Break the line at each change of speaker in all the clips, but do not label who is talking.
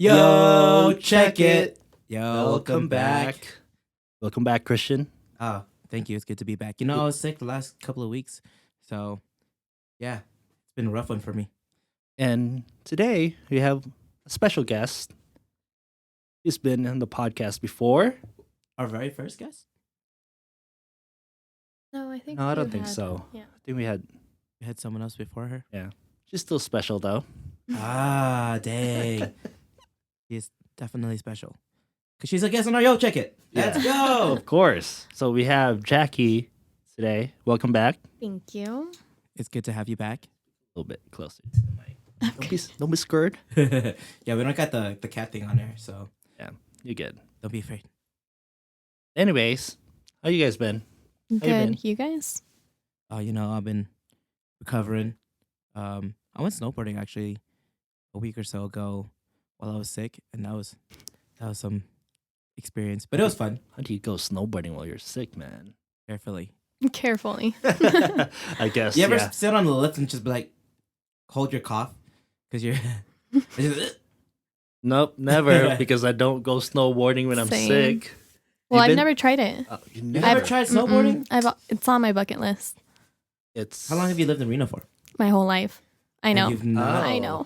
Yo, check it. Yo, welcome back.
Welcome back, Christian.
Oh, thank you. It's good to be back. You know, I was sick the last couple of weeks. So, yeah, it's been a rough one for me.
And today we have a special guest. He's been on the podcast before.
Our very first guest?
No, I think
No, I
you
don't think
had-
so.
Yeah.
I think we had.
We had someone else before her.
She's still special, though.
Ah, dang. She's definitely special. Because she's a guest on our Yo, check it. Let's go.
Of course. So we have Jackie today. Welcome back.
Thank you.
It's good to have you back.
A little bit closer to the mic. Don't be scared.
Yeah, we don't got the cat thing on there, so
You're good.
don't be afraid.
Anyways, how you guys been? you been?
Good. You guys?
You know, I've been recovering. I went snowboarding actually a week or so ago while I was sick, and that was some experience, but it was fun.
How do you go snowboarding while you're sick, man?
Carefully.
Carefully.
I guess.
You ever
yeah.
sit on the lift and just be like, hold your cough because you're.
Nope, never, because I don't go snowboarding when I'm
Same.
sick.
Well,
You
I've
been-
never tried it.
You
You
never.
never tried snowboarding?
It's on my bucket list.
It's
How long have you lived in Reno for?
My whole life. I
And
know.
you've not-
I know.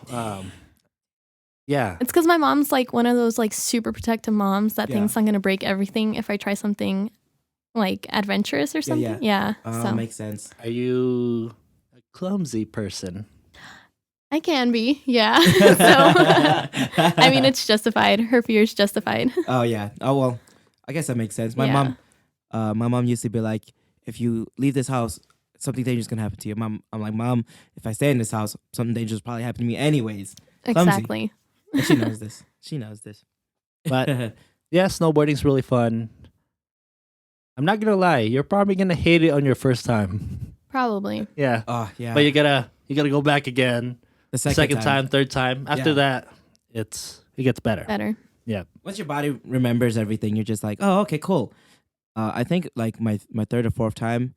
Yeah.
It's because my mom's like one of those like super protective moms that
Yeah.
thinks I'm gonna break everything if I try something like adventurous or something.
yeah.
So
Makes sense.
Are you a clumsy person?
I can be. Yeah. So I mean, it's justified. Her fear is justified.
Oh yeah. Oh well, I guess that makes sense. My
Yeah.
mom used to be like, if you leave this house, something dangerous is gonna happen to you. I'm like, Mom, if I stay in this house, something dangerous will probably happen to me anyways. Clumsy.
Exactly.
And she knows this. She knows this.
But yeah, snowboarding's really fun. I'm not gonna lie, you're probably gonna hate it on your first time.
Probably.
Yeah.
Oh yeah.
But you gotta go back again.
the
Second time, third time. After that, it gets better.
Better.
Once your body remembers everything, you're just like, oh, okay, cool. I think like my third or fourth time,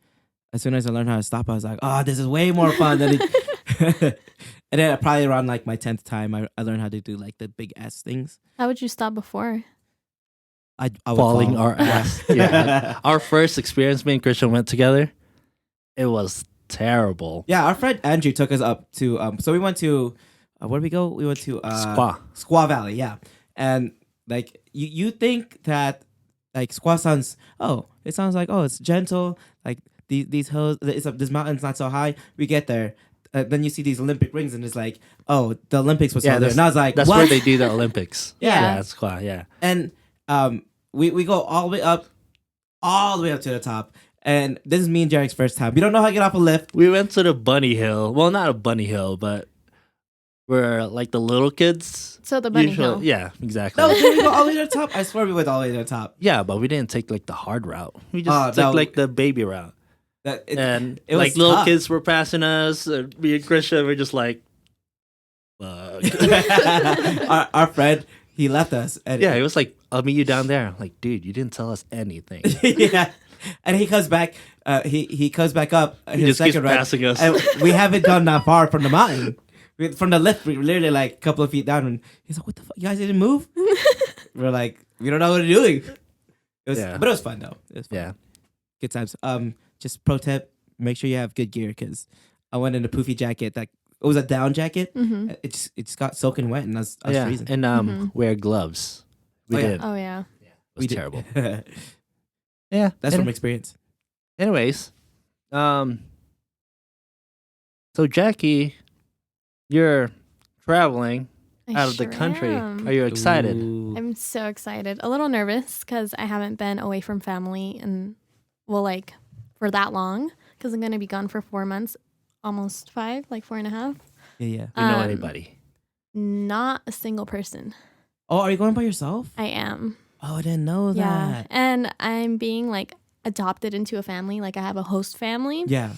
as soon as I learned how to stop, I was like, oh, this is way more fun than it. And then probably around like my 10th time, I learned how to do like the big S things.
How would you stop before?
I would
Falling
fall.
our ass. Yeah. Our first experience, me and Christian went together. It was terrible.
Yeah, our friend Andrew took us up to so we went to where did we go? We went to Squaw Valley, yeah. And like you think that like Squaw sounds it's gentle, like these hills, this mountain's not so high. We get there, then you see these Olympic rings and it's like, oh, the Olympics was over there. And I was like,
that's
what?
where they do the Olympics.
Yeah.
That's cool. Yeah.
And we go all the way up to the top. And this is me and JERiCK's first time. We don't know how to get off a lift.
We went to the bunny hill. Well, not a bunny hill, but we're like the little kids.
So the bunny
usually-
hill.
Yeah, exactly.
No, did we go all the way to the top? I swear we went all the way to the top.
Yeah, but we didn't take like the hard route. We just
Oh,
took
no.
like the baby route. And
it was
like little
tough.
kids were passing us. And me and Christian were just like, fuck.
our friend, he left us. And
Yeah, it was like, I'll meet you down there. I'm like, dude, you didn't tell us anything.
yeah. And he comes back. He comes back up.
He just keeps passing us.
And we haven't gone that far from the mountain. From the lift, we were literally like a couple of feet down. And he's like, "What the fuck? You guys didn't move?" We're like, "We don't know what we're doing." But it was fun though. It was fun.
Yeah.
Good times. Just pro tip: make sure you have good gear because I went in a poofy jacket that it was a down jacket.
Mm-hmm.
It just got soaking wet and I was freezing.
And wear gloves. We
Oh, yeah.
did.
Oh yeah.
It was terrible.
That's
Yeah.
from experience.
Anyways, so Jackie, you're traveling out of the country. Are you excited?
Ooh.
I'm so excited. A little nervous because I haven't been away from family and for that long because I'm going to be gone for 4 months, almost 5, like 4.5.
Yeah.
You know anybody?
Not a single person.
Oh, are you going by yourself?
I am.
Oh, I didn't know
Yeah.
that.
And I'm being like adopted into a family. Like I have a host family.
Yeah.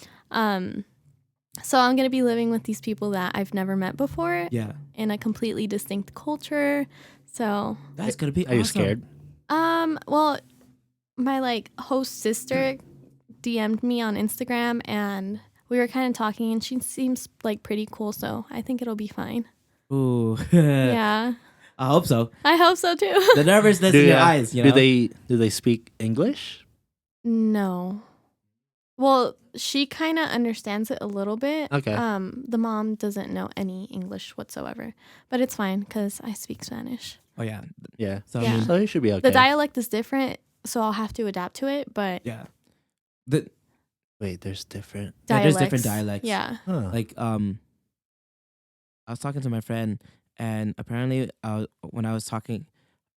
So I'm going to be living with these people that I've never met before
Yeah.
in a completely distinct culture. So,
That's gonna be
Are you
awesome.
scared?
well, my host sister DM'd me on Instagram and we were kind of talking and she seems like pretty cool. So I think it'll be fine.
Ooh.
Yeah.
I hope so.
I hope so too.
The nervousness in your eyes, you know?
Do they speak English?
No. Well, she kind of understands it a little bit.
Okay.
The mom doesn't know any English whatsoever, but it's fine because I speak Spanish.
Oh, yeah.
Yeah.
So,
Yeah.
So it should be okay.
The dialect is different, so I'll have to adapt to it, but
yeah.
Wait, there's different.
Yeah, there's
dialects.
different dialects.
Yeah.
Huh.
Like, I was talking to my friend, and apparently, when I was talking,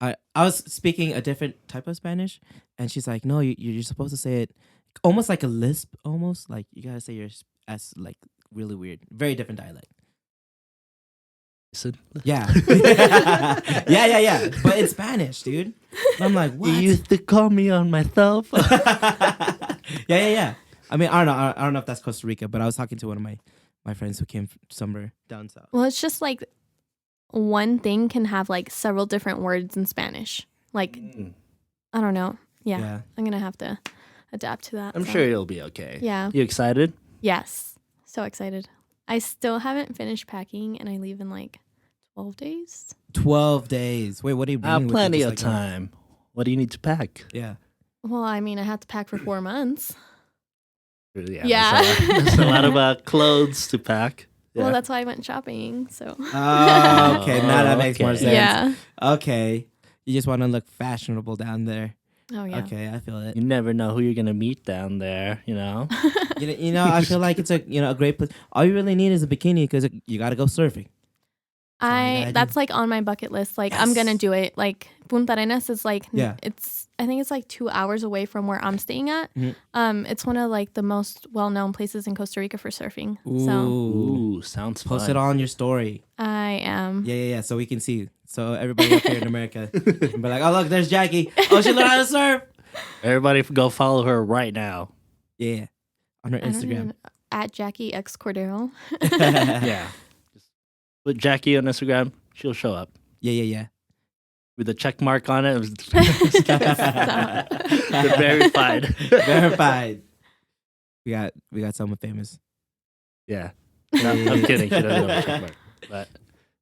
I was speaking a different type of Spanish, and she's like, "No, you're supposed to say it almost like a lisp, almost like you gotta say your s like really weird, very different dialect."
Listen.
Yeah, yeah. But in Spanish, dude. And I'm like, what?
You used to call me on myself.
Yeah. I mean, I don't know if that's Costa Rica, but I was talking to one of my friends who came from somewhere down south.
Well, it's just like one thing can have like several different words in Spanish. Like, I don't know. Yeah. I'm going to have to adapt to that.
I'm sure you'll be okay.
Yeah.
You excited?
Yes. So excited. I still haven't finished packing and I leave in like 12 days.
12 days. Wait, what are you bringing? with you?
Plenty
Just
of
like
time. What do you need to pack?
Yeah.
Well, I mean, I have to pack for 4 months.
Yeah. There's a lot of clothes to pack. Yeah.
Well, that's why I went shopping. So.
Oh, okay. Now that makes more
Okay.
sense.
Yeah.
Okay. You just want to look fashionable down there.
Oh, yeah.
Okay, I feel it.
You never know who you're gonna meet down there. You know.
You know, I feel like it's a great place. All you really need is a bikini because you got to go surfing.
That's like on my bucket list. Like I'm gonna do it. Like Punta Arenas is like I think it's like 2 hours away from where I'm staying at.
Mm-hmm.
It's one of like the most well-known places in Costa Rica for surfing. So
Ooh, sounds fun.
Post it on your story.
I am.
Yeah. So we can see. So everybody up here in America can be like, oh look, there's Jackie. Oh, she learned how to surf.
Everybody go follow her right now.
Yeah, on her
I don't
Instagram.
even- at Jackie X Cordero.
Yeah. Just put Jackie on Instagram. She'll show up
Yeah.
with a check mark on it.
Stop.
The verified.
Verified. We got someone famous.
Yeah. No, I'm kidding. She doesn't have a check mark. But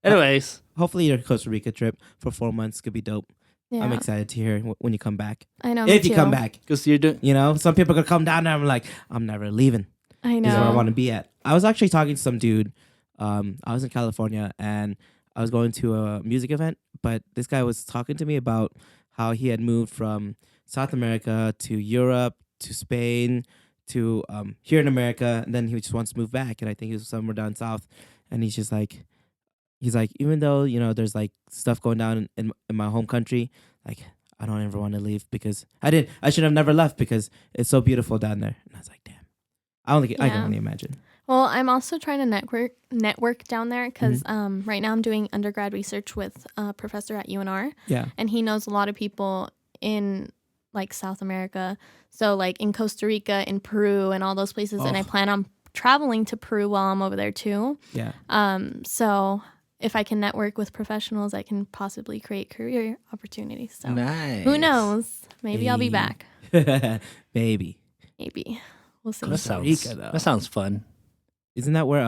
anyways,
Hopefully your Costa Rica trip for 4 months could be dope.
Yeah.
I'm excited to hear when you come back.
I know. me
If you come
too.
back.
because you're doing.
You know, some people are gonna come down there and be like, I'm never leaving.
I
This is where I
know.
want to be at. I was actually talking to some dude. I was in California and I was going to a music event, but this guy was talking to me about how he had moved from South America to Europe to Spain to here in America, and then he just wants to move back. And I think he was somewhere down south, and he's like, even though there's like stuff going down in my home country, like I don't ever want to leave because I should have never left because it's so beautiful down there. And I was like, damn, I can only imagine.
Well, I'm also trying to network down there because right now I'm doing undergrad research with a professor at UNR.
Yeah.
And he knows a lot of people in like South America. So like in Costa Rica, in Peru, and all those places. And I plan on traveling to Peru while I'm over there too.
Yeah.
So if I can network with professionals, I can possibly create career opportunities. So
Nice.
who knows? Maybe I'll be back.
Baby.
Maybe. We'll see.
That
Rica, though.
sounds fun.
Isn't that where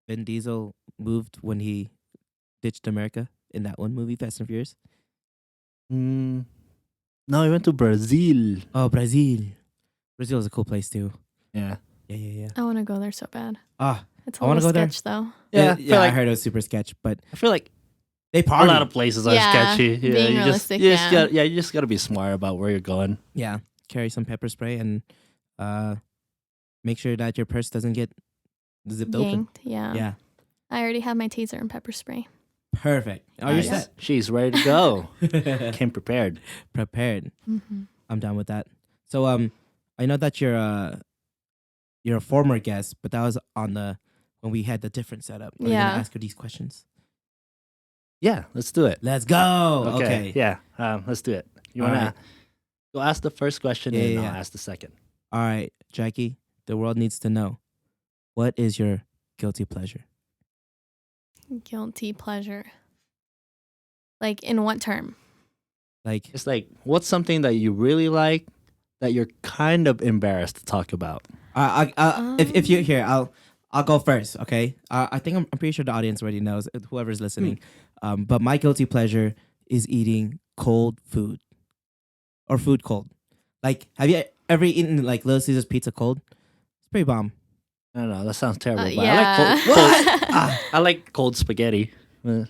Vin Diesel moved when he ditched America in that one movie, Fast and Furious?
No, we went to Brazil.
Oh, Brazil. Brazil is a cool place too.
Yeah.
Yeah.
I want to go there so bad.
Ah,
It's
I
a
wanna
little
go there.
sketch though.
Yeah,
I
I feel like-
heard it was super sketch, but
I feel like
they
a
party.
lot of places are
Yeah,
sketchy. Yeah,
being
you
realistic,
you just gotta be smart about where you're going.
Yeah, carry some pepper spray and make sure that your purse doesn't get zipped
Yanked. Yeah.
open. Yeah,
I already have my taser and pepper spray.
perfect. Oh,
Nice.
you're set.
She's ready to go. Came prepared.
Prepared.
Mm-hmm.
I'm down with that. So I know that you're a former guest, but that was on when we had the different setup. Are you
Yeah.
gonna ask her these questions?
Yeah, let's do it.
Let's go. Okay.
Yeah, let's do it. You
All
wanna
right.
go ask the first question
Yeah,
and
yeah,
I'll
yeah.
ask the second.
All right, Jackie. The world needs to know. What is your guilty pleasure?
Guilty pleasure. Like in what term?
Like,
It's like, what's something that you really like that you're kind of embarrassed to talk about?
if you're here, I'll go first. Okay. I think I'm pretty sure the audience already knows. Whoever's listening. But my guilty pleasure is eating cold food or food cold. Like, have you ever eaten like Little Caesars pizza cold? It's pretty bomb.
I don't know. That sounds terrible. But
yeah.
I like cold spaghetti.
Oh,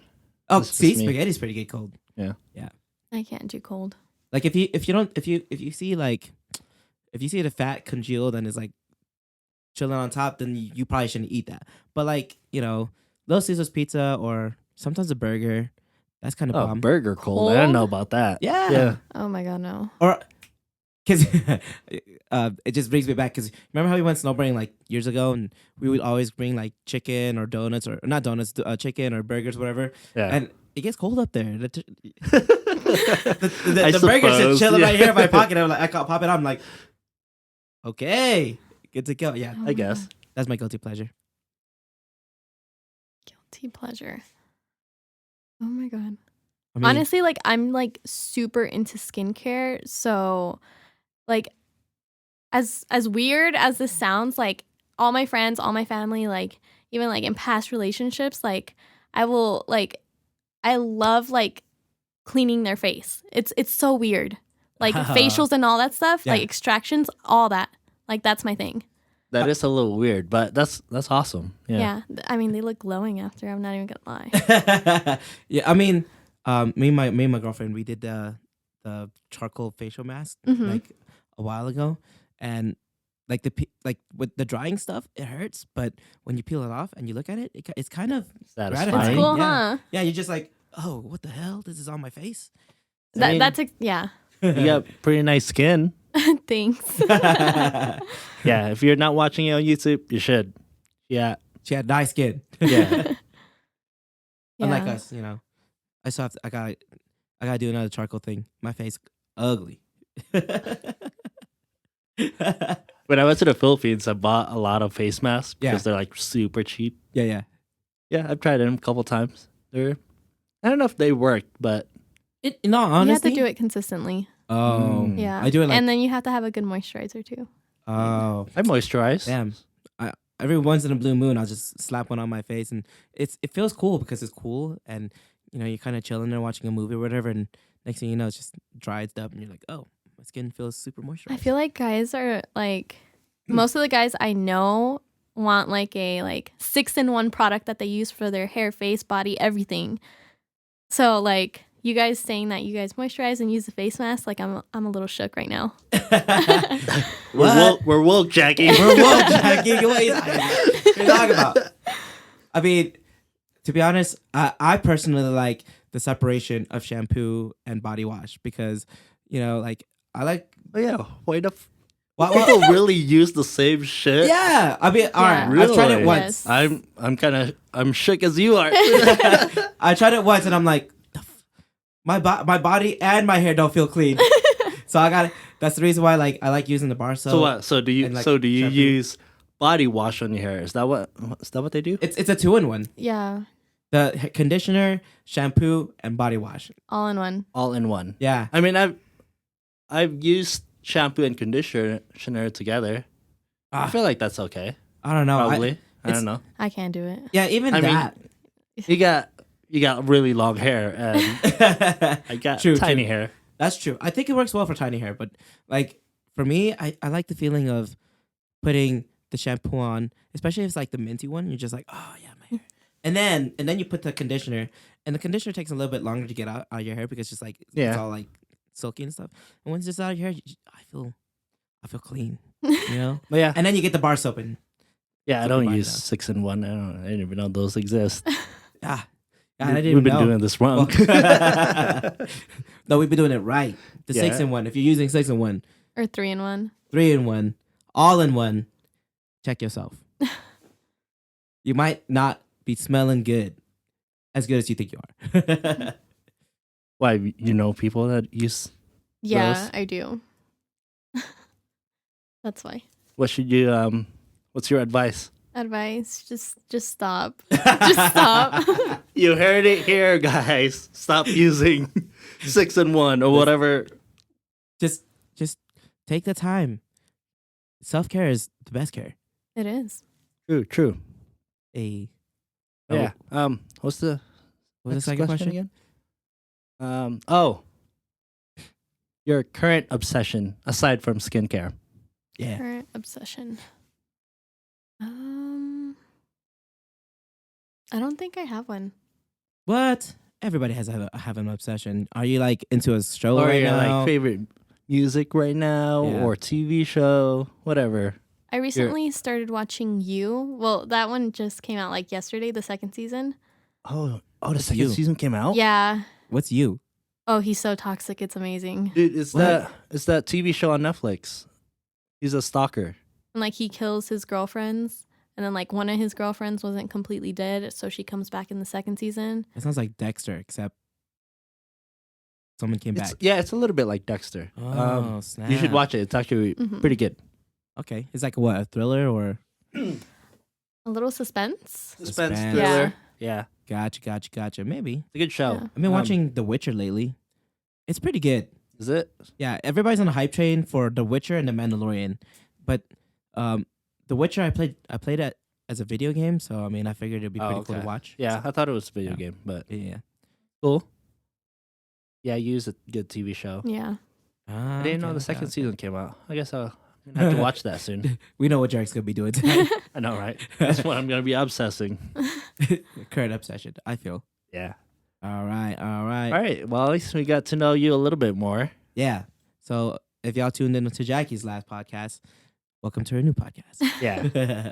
That's
see,
just me.
spaghetti's pretty good cold.
Yeah.
I can't do cold.
Like if you see the fat congealed and it's like chilling on top, then you probably shouldn't eat that. But like, Little Caesars pizza or sometimes a burger, that's kind of
Oh,
bomb.
burger cold. I don't know about that.
Yeah.
Oh my god, no.
Or because it just brings me back. Because remember how we went snowboarding like years ago, and we would always bring like chicken or donuts or not donuts, chicken or burgers, whatever.
Yeah.
And it gets cold up there. The
I
burger's just
suppose,
chilling right here in my
yeah.
pocket. I'm like, I can't pop it. I'm like, okay, good to go. Yeah,
Oh
I
my
guess.
God.
that's my guilty pleasure.
Guilty pleasure. Oh my god.
I mean,
Honestly, like I'm like super into skincare, so like as weird as this sounds, like all my friends, all my family, like even like in past relationships, like I will like I love like cleaning their face. It's so weird. Like facials and all that stuff,
Yeah.
like extractions, all that. Like that's my thing.
That is a little weird, but that's awesome. Yeah.
Yeah. I mean, they look glowing after. I'm not even gonna lie.
yeah, I mean, me and my girlfriend, we did the charcoal facial mask
Mhm.
like a while ago, and like like with the drying stuff, it hurts, but when you peel it off and you look at it, it's kind of
Satisfying.
It's
gratifying.
cool,
yeah.
huh?
Yeah, you're just like, oh, what the hell? This is on my face.
I mean-
Yeah.
You got pretty nice skin.
Thanks.
Yeah. If you're not watching it on YouTube, you should. Yeah.
She had nice skin.
Yeah.
Unlike
Yeah.
us, I still have to, I gotta do another charcoal thing. My face ugly.
When I went to the Philippines, I bought a lot of face masks
Yeah.
because they're like super cheap.
yeah.
Yeah, I've tried them a couple times. I don't know if they work, but
No, honestly.
You have to do it consistently.
Oh.
Yeah.
I do it like,
and then you have to have a good moisturizer too.
oh.
I moisturize.
Damn. Every once in a blue moon, I'll just slap one on my face, and it feels cool because it's cool, and you're kind of chilling there watching a movie or whatever, and next thing you know, it's just dried up, and you're like, oh, my skin feels super moisturized.
I feel like guys are like most of the guys I know want like a 6-in-1 product that they use for their hair, face, body, everything. So like you guys saying that you guys moisturize and use the face mask, like I'm a little shook right now.
We're woke, Jackie.
We're woke, Jackie. What are you talking about? I mean, to be honest, I personally like the separation of shampoo and body wash because, like I like.
Oh, yeah. Why the
Well,
people really use the same shit?
yeah, I mean, all right.
Really?
I've tried it once.
Yes.
I'm shook as you are.
I tried it once, and I'm like, my body and my hair don't feel clean. So I got. That's the reason why, like, I like using the bar soap.
So what? So do you?
and, like,
so do you
shampoo.
use body wash on your hair? Is that what they do?
It's a 2-in-1.
Yeah.
The conditioner, shampoo, and body wash.
All in one.
All in one.
Yeah.
I mean, I've used shampoo and conditioner together. I feel like that's okay.
I don't know.
Probably. I don't know.
I can't do it.
Yeah, even
I mean,
that.
You got really long hair, and I got
True,
tiny
true.
hair.
That's true. I think it works well for tiny hair, but like for me, I like the feeling of putting the shampoo on, especially if it's like the minty one. You're just like, oh yeah, my hair. And then you put the conditioner, and the conditioner takes a little bit longer to get out of your hair because it's just like it's all like silky and stuff. And once it's out of your hair, I feel clean,
But yeah,
And then you get the bar soap and
I
Something
don't
like
use
that.
6-in-1. I didn't even know those exist.
ah, I didn't
We've
even
been
know.
doing this wrong.
No, we've been doing it right. The
Yeah.
6-in-1. If you're using 6-in-1,
Or 3-in-1.
3-in-1, all in one, check yourself. You might not be smelling as good as you think you are.
Why, you know people that use
Yeah,
Those?
I do. That's why.
what should you what's your advice?
Advice, just stop. Just stop.
You heard it here, guys. Stop using 6-in-1 or whatever.
just take the time. Self-care is the best care.
It is.
True.
A
Yeah. What's the
what was the
next
second question?
again? Oh, your current obsession aside from skincare.
Yeah.
Current obsession. I don't think I have one.
What? Everybody has have an obsession. Are you like into a show
Or
right
your
now?
like favorite music right now,
Yeah.
or TV show, whatever.
I recently started watching You. Well, that one just came out like yesterday, the second season.
Oh, the
What's
second
you?
season came out.
Yeah.
What's you?
Oh, he's so toxic. It's amazing.
Dude, it's
What?
that TV show on Netflix. He's a stalker.
And like he kills his girlfriends. And then like one of his girlfriends wasn't completely dead. So she comes back in the second season.
It sounds like Dexter, except someone came back.
It's a little bit like Dexter.
Oh, snap.
You should watch it. It's actually pretty good.
Okay. It's like what, a thriller or?
A little suspense.
Suspense
Suspense.
thriller. Yeah.
Gotcha. Maybe.
It's a good show.
Yeah.
I've been watching The Witcher lately. It's pretty good.
Is it?
Yeah, everybody's on the hype train for The Witcher and The Mandalorian, but The Witcher I played it as a video game, so I mean I figured it'd be pretty cool to watch.
Yeah, I thought it was a video
Yeah.
game, but
Yeah.
cool. Yeah, Use a good TV show.
Yeah.
I didn't know the second season came out. I guess I'll have to watch that soon.
We know what JERiCK's gonna be doing tonight.
I know, right? That's what I'm gonna be obsessing.
Current obsession, I feel.
Yeah.
All right.
All right. Well, at least we got to know you a little bit more.
Yeah. So if y'all tuned in to Jackie's last podcast, welcome to her new podcast.
Yeah.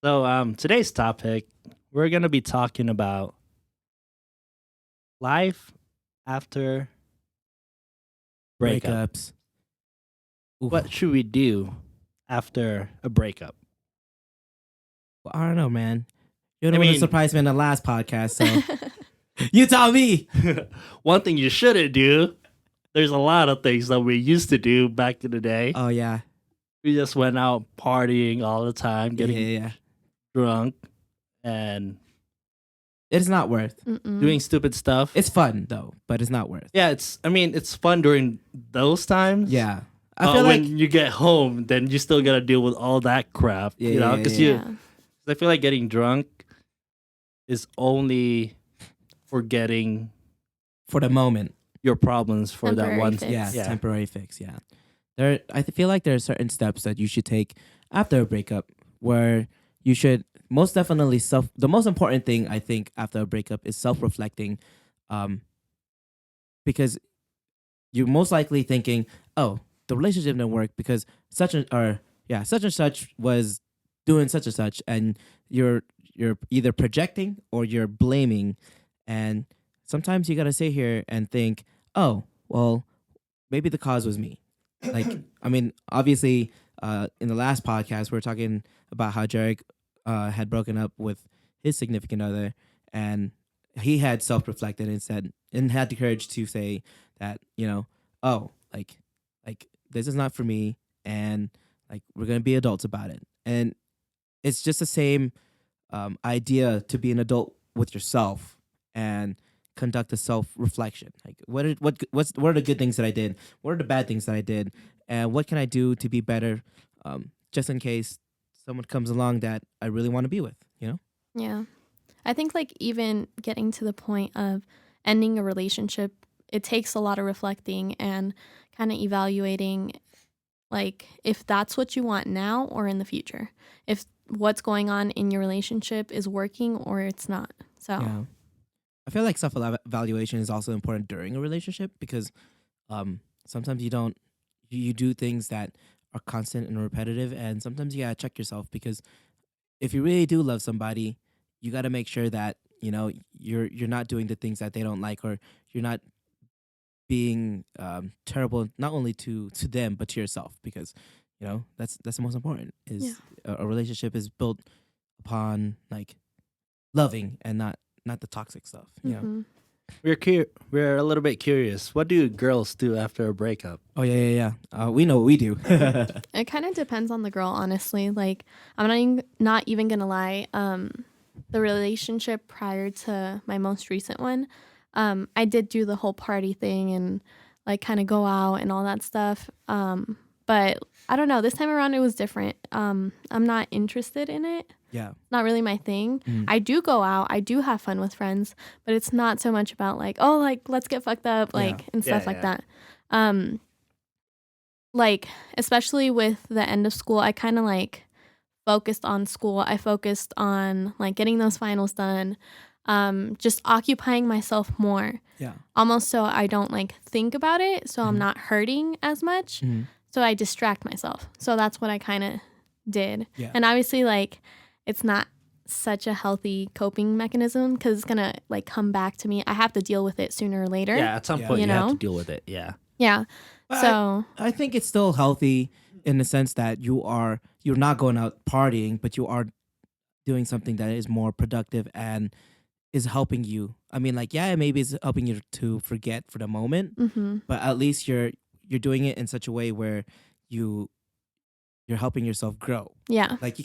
So today's topic, we're gonna be talking about life after breakup.
Breakups. Oof.
What should we do after a breakup?
Well, I don't know, man. You're the
I
one who
mean-
surprised me in the last podcast, so you tell me.
One thing you shouldn't do. There's a lot of things that we used to do back in the day.
Oh yeah.
We just went out partying all the time, getting
yeah.
drunk, and
It's not worth.
Mm-mm.
doing stupid stuff.
It's fun though, but it's not worth.
Yeah, it's fun during those times.
Yeah. I feel
when
like
you get home, then you still gotta deal with all that crap.
Yeah,
you know,
yeah,
because
Yeah.
I feel like getting drunk is only forgetting
for the moment.
your problems for that
Temporary
one.
fix.
Yeah,
Yeah.
temporary fix. Yeah, I feel like there are certain steps that you should take after a breakup where you should most definitely the most important thing I think after a breakup is self-reflecting, because you're most likely thinking, oh, the relationship didn't work because such and such was doing such and such, and you're either projecting or you're blaming, and sometimes you gotta sit here and think, oh, well, maybe the cause was me. Like, I mean, obviously, in the last podcast, we were talking about how JERiCK had broken up with his significant other, and he had self-reflected and said, and had the courage to say that, oh, like this is not for me, and like we're gonna be adults about it. And it's just the same idea to be an adult with yourself and conduct a self-reflection. Like what are the good things that I did? What are the bad things that I did? And what can I do to be better? Just in case someone comes along that I really want to be with,
Yeah. I think like even getting to the point of ending a relationship, it takes a lot of reflecting and kind of evaluating like if that's what you want now or in the future. If what's going on in your relationship is working or it's not. So
Yeah. I feel like self-evaluation is also important during a relationship because sometimes you do things that are constant and repetitive, and sometimes you gotta check yourself because if you really do love somebody, you gotta make sure that you're not doing the things that they don't like, or you're not being terrible not only to them but to yourself, because that's the most important. Is a relationship is built upon like loving and not the toxic stuff.
mhm.
We're a little bit curious. What do girls do after a breakup?
Oh yeah. We know what we do.
It kind of depends on the girl, honestly. Like I'm not even gonna lie. The relationship prior to my most recent one, I did do the whole party thing and like kind of go out and all that stuff. But I don't know. This time around, it was different. I'm not interested in it.
Yeah.
Not really my thing.
Mhm.
I do go out. I do have fun with friends, but it's not so much about like, oh, like let's get fucked up, like and stuff like that. Like especially with the end of school, I kind of like focused on school. I focused on like getting those finals done, just occupying myself more.
Yeah.
Almost so I don't like think about it, so I'm not hurting as much.
Mhm.
So I distract myself. So that's what I kind of did.
Yeah.
And obviously like it's not such a healthy coping mechanism because it's gonna like come back to me. I have to deal with it sooner or later.
Yeah, at some
Yeah.
point
You
you have
know?
to deal with it. Yeah.
Yeah.
But
So
I think it's still healthy in the sense that you're not going out partying, but you are doing something that is more productive and is helping you. I mean, like, yeah, maybe it's helping you to forget for the moment, but at least you're doing it in such a way where you're helping yourself grow.
yeah.
Like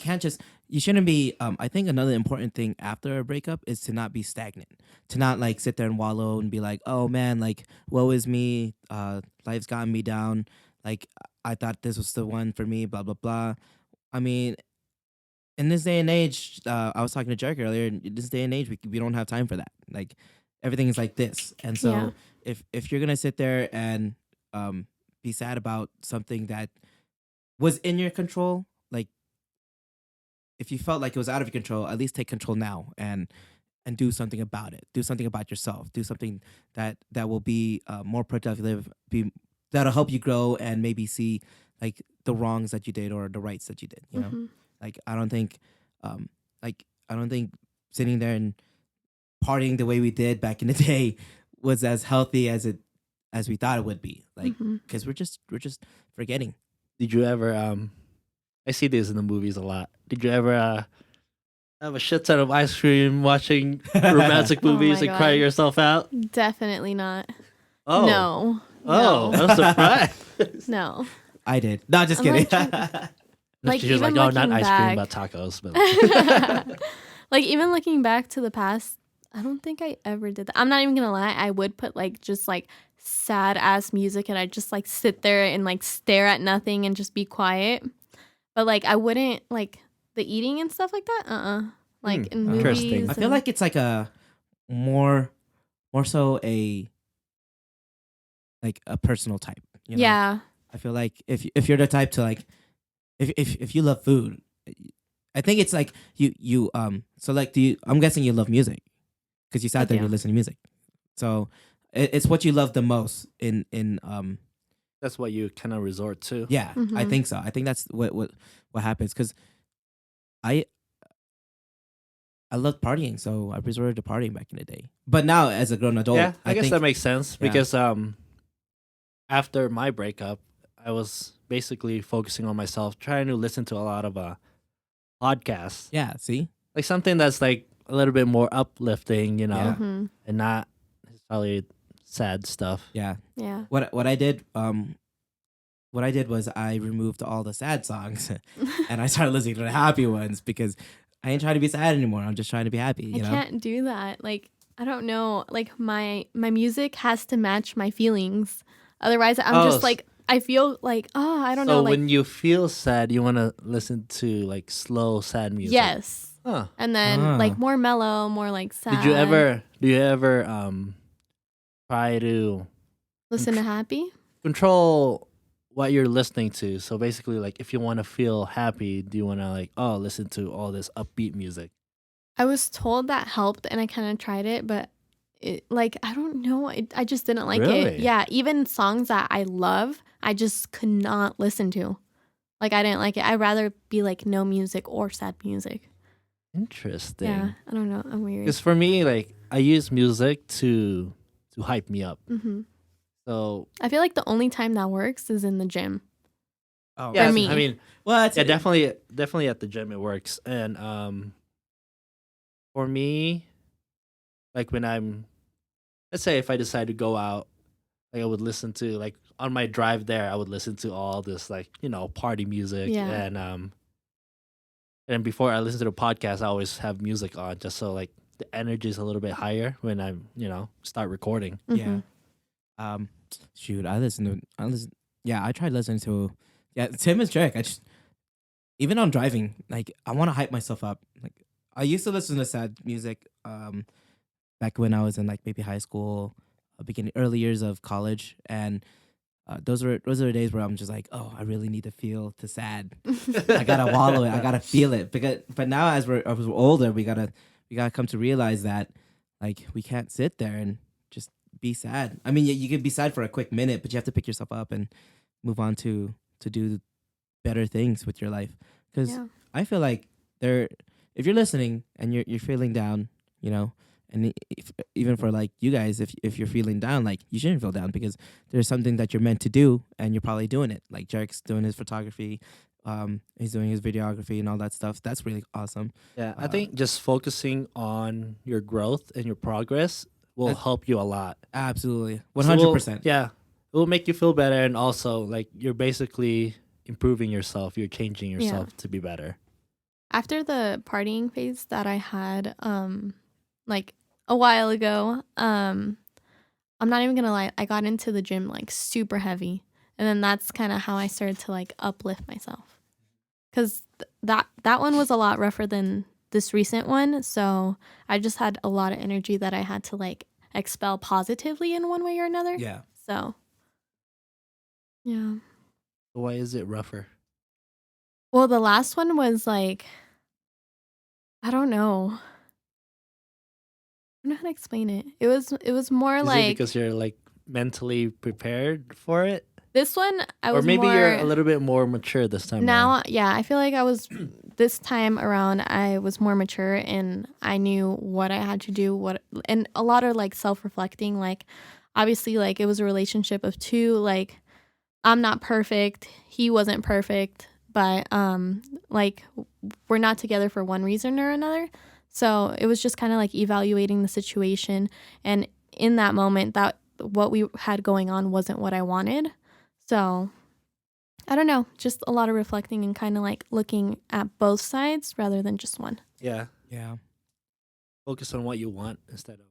you shouldn't be. I think another important thing after a breakup is to not be stagnant, to not like sit there and wallow and be like, oh man, like woe is me. Life's gotten me down. Like I thought this was the one for me. Blah blah blah. I mean, in this day and age, I was talking to JERiCK earlier. In this day and age, we don't have time for that. Like everything is like this, and so
Yeah.
if you're gonna sit there and be sad about something that was in your control, like if you felt like it was out of your control, at least take control now and do something about it. Do something about yourself. Do something that will be more productive. That'll help you grow and maybe see like the wrongs that you did or the rights that you did. You know, like I don't think sitting there and partying the way we did back in the day was as healthy as we thought it would be. Like because we're just forgetting.
Did you ever I see this in the movies a lot. Did you ever have a shit ton of ice cream watching romantic
Oh
movies
my
and cry
God.
yourself out?
Definitely not.
Oh.
No.
Oh,
No.
I'm surprised.
No.
I did. No, just
I'm
kidding.
like Like,
She was like,
even
oh, not
looking
ice cream,
back-
but tacos. But
Like even looking back to the past, I don't think I ever did that. I'm not even gonna lie. I would put like just like sad ass music and I'd just like sit there and like stare at nothing and just be quiet. But like I wouldn't like the eating and stuff like that. Like in movies.
Interesting.
I feel
and-
like it's like a more so a personal type. You know?
Yeah.
I feel like if you're the type to like if you love food, I think it's like you so like I'm guessing you love music because you
I
sat there and
do.
you listen to music. So it's what you love the most in
that's what you kind of resort to.
yeah, I
Mhm.
think so. I think that's what happens because I loved partying, so I resorted to partying back in the day. But now as a grown adult,
Yeah, I guess
think
that makes sense
Yeah.
because after my breakup, I was basically focusing on myself, trying to listen to a lot of podcasts,
yeah. See,
like something that's like a little bit more uplifting, you know,
Yeah.
Mhm.
and not necessarily sad stuff.
yeah.
Yeah.
What I did was I removed all the sad songs and I started listening to the happy ones because I ain't trying to be sad anymore. I'm just trying to be happy.
I
You know?
can't do that. Like I don't know. Like my music has to match my feelings. Otherwise, I'm
Oh,
just like I feel like I don't
So
know. Like
when you feel sad, you want to listen to like slow, sad music.
yes,
Huh.
and then
Ah.
like more mellow, more like sad.
Do you ever try to
listen to happy?
control what you're listening to? So basically, like if you want to feel happy, do you want to like listen to all this upbeat music?
I was told that helped, and I kind of tried it, but like I don't know. I just didn't like
Really?
it. Yeah, even songs that I love, I just could not listen to. Like I didn't like it. I'd rather be like no music or sad music.
Interesting.
Yeah, I don't know. I'm weird.
Because for me, like I use music to hype me up. So
I feel like the only time that works is in the gym.
Oh,
yeah,
me.
I mean,
what?
yeah, definitely at the gym it works. And for me, like when let's say if I decide to go out, like I would listen to like on my drive there, I would listen to all this like party music.
Yeah.
And before I listen to the podcast, I always have music on just so like the energy is a little bit higher when I start recording.
Yeah. Shoot, I listen. Yeah, I tried listening to. Yeah, Tim is JERiCK. even on driving, like I want to hype myself up. Like I used to listen to sad music back when I was in like maybe high school, beginning early years of college, and those are the days where I'm just like, oh, I really need to feel the sad. I gotta wallow it. I gotta feel it. But now as we're older, we gotta come to realize that like we can't sit there and just be sad. I mean, you could be sad for a quick minute, but you have to pick yourself up and move on to do better things with your life. Because
Yeah.
I feel like if you're listening and you're feeling down, you know, and even for like you guys, if you're feeling down, like you shouldn't feel down because there's something that you're meant to do and you're probably doing it. Like JERiCK's doing his photography, he's doing his videography and all that stuff. That's really awesome.
Yeah, I
Uh,
think just focusing on your growth and your progress will
That's-
help you a lot.
Absolutely,
So it will-
100%.
Yeah, it will make you feel better, and also like you're basically improving yourself. You're changing yourself to be better.
After the partying phase that I had like a while ago, I'm not even gonna lie, I got into the gym like super heavy. And then that's kind of how I started to like uplift myself. Cuz that one was a lot rougher than this recent one, so I just had a lot of energy that I had to like expel positively in one way or another.
Yeah.
So yeah.
Why is it rougher?
Well, the last one was like, I don't know. I don't know how to explain it. It was more
Is it
like
because you're like mentally prepared for it,
this one. I
or
was
maybe
more,
you're a little bit more mature this time
now.
around?
Yeah, I feel like I was this time around. I was more mature and I knew what I had to do. And a lot of like self-reflecting. Like, obviously, like it was a relationship of two. Like, I'm not perfect. He wasn't perfect, but like we're not together for one reason or another. So it was just kind of like evaluating the situation, and in that moment, that what we had going on wasn't what I wanted. So I don't know, just a lot of reflecting and kind of like looking at both sides rather than just one.
Yeah,
Yeah.
focus on what you want instead of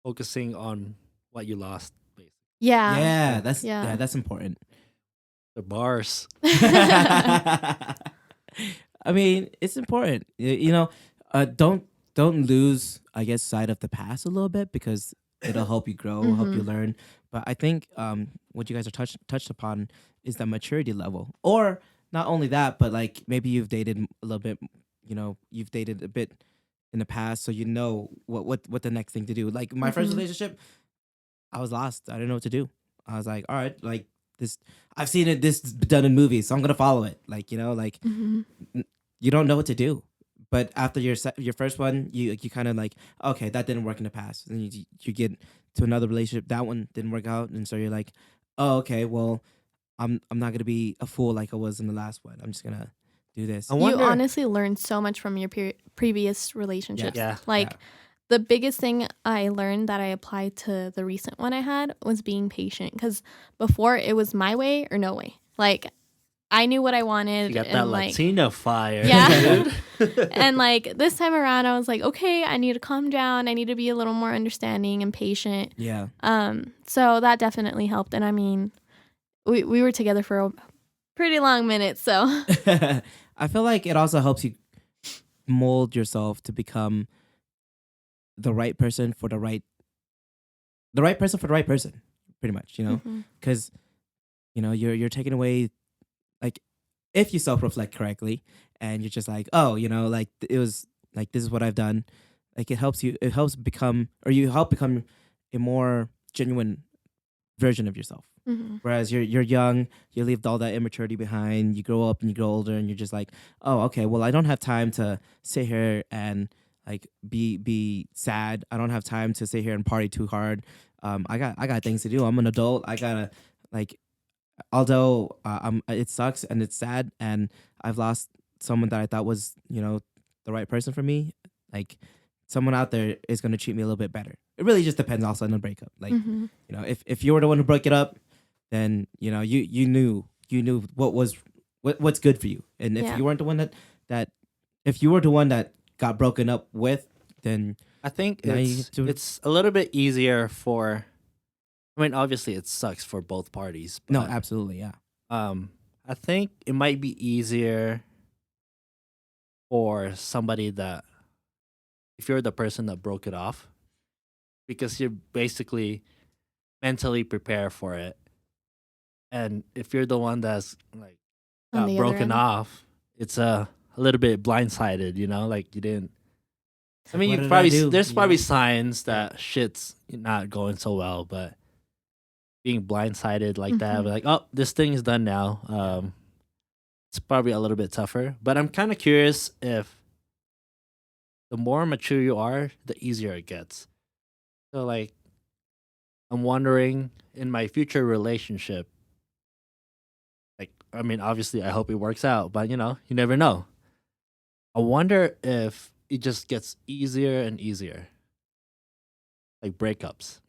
focusing on what you lost. Basically,
Yeah.
Yeah, that's important.
the bars.
I mean, it's important. You know, don't lose, I guess, sight of the past a little bit because it'll help you grow, help you learn. But I think what you guys are touched upon is that maturity level, or not only that, but like maybe you've dated a little bit. You know, you've dated a bit in the past, so you know what the next thing to do. Like my first relationship, I was lost. I didn't know what to do. I was like, all right, like this, I've seen it this done in movies, so I'm gonna follow it. Like, you know, like you don't know what to do. But after your first one, you kind of like, okay, that didn't work in the past. And you get to another relationship, that one didn't work out, and so you're like, oh, okay, well, I'm not gonna be a fool like I was in the last one. I'm just gonna do this.
I
You
wonder.
honestly learned so much from your previous relationships.
Yeah.
Like, the biggest thing I learned that I applied to the recent one I had was being patient. Because before it was my way or no way. Like, I knew what I wanted.
You got
and
that
like,
Latina fire.
Yeah.
dude.
and like this time around, I was like, okay, I need to calm down. I need to be a little more understanding and patient.
Yeah.
So that definitely helped. And I mean, we were together for a pretty long minute. So
I feel like it also helps you mold yourself to become the right person for the right person for the right person, pretty much, you know? Because you know, you're taking away, like, if you self-reflect correctly and you're just like, oh, you know, like it was like, this is what I've done, like it helps become, or you help become a more genuine version of yourself. Whereas you're young, you leave all that immaturity behind, you grow up and you grow older and you're just like, oh, okay, well, I don't have time to sit here and like be sad. I don't have time to sit here and party too hard. I got things to do. I'm an adult. I gotta, like, although it sucks and it's sad and I've lost someone that I thought was, you know, the right person for me, like someone out there is going to treat me a little bit better. It really just depends also on the breakup. Like, you know, if you were the one who broke it up, then, you know, you knew what's good for you. And if you weren't the one that if you were the one that got broken up with, then
I think
now you
it's
get to-
it's a little bit easier for. I mean, obviously, it sucks for both parties. But,
no, absolutely, yeah.
I I think it might be easier for somebody that, if you're the person that broke it off, because you're basically mentally prepared for it. And if you're the one that's like
On
got
the other
broken
end.
off, it's a little bit blindsided, you know, like you didn't. I
Like,
mean,
what
you
did
probably
do?
there's
You
probably
know?
signs that shit's not going so well, but being blindsided like that,
Mhm.
like, oh, this thing is done now. It's probably a little bit tougher. But I'm kind of curious if the more mature you are, the easier it gets. So like, I'm wondering in my future relationship, like, I mean, obviously, I hope it works out, but you never know. I wonder if it just gets easier and easier, like breakups.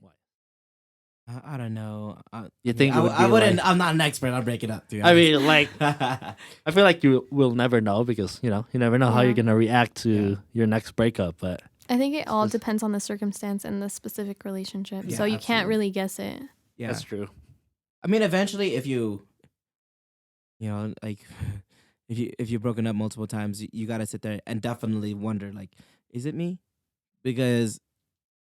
I don't know.
You
I mean,
think it would
I
be
wouldn't.
like?
I'm not an expert on breaking up. To be
I
honest.
mean, like, I feel like you will never know because you never know how you're
Yeah.
gonna react to
Yeah.
your next breakup. But
I think it all
Spec-
depends on the circumstance and the specific relationship.
Yeah,
So you can't
absolutely.
really guess it.
yeah.
that's true.
I mean, eventually, if like, if you've broken up multiple times, you gotta sit there and definitely wonder, like, is it me? Because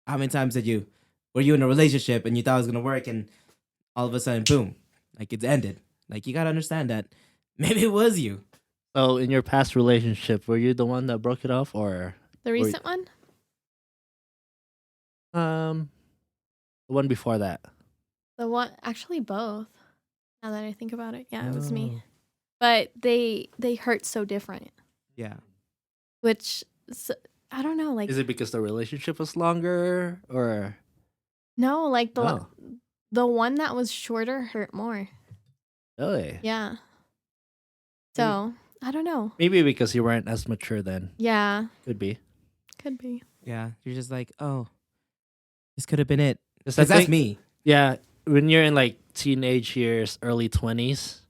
how many times were you in a relationship and you thought it was gonna work, and all of a sudden, boom, like it's ended. Like you gotta understand that maybe it was you.
So, in your past relationship, were you the one that broke it off, or
The recent one?
um the one before that?
The one actually both. Now that I think about it. Yeah, it was me.
Oh.
But they hurt so different.
Yeah.
Which I don't know, like
Is it because the relationship was longer, or
no, like
no?
the one that was shorter hurt more.
Really?
Yeah. So, I don't know.
Maybe because you weren't as mature then.
Yeah,
Could be.
could be.
Yeah. You're just like, oh, this could have been it.
Because I
Because that's
think,
me.
yeah, when you're in like teenage years, early 20s,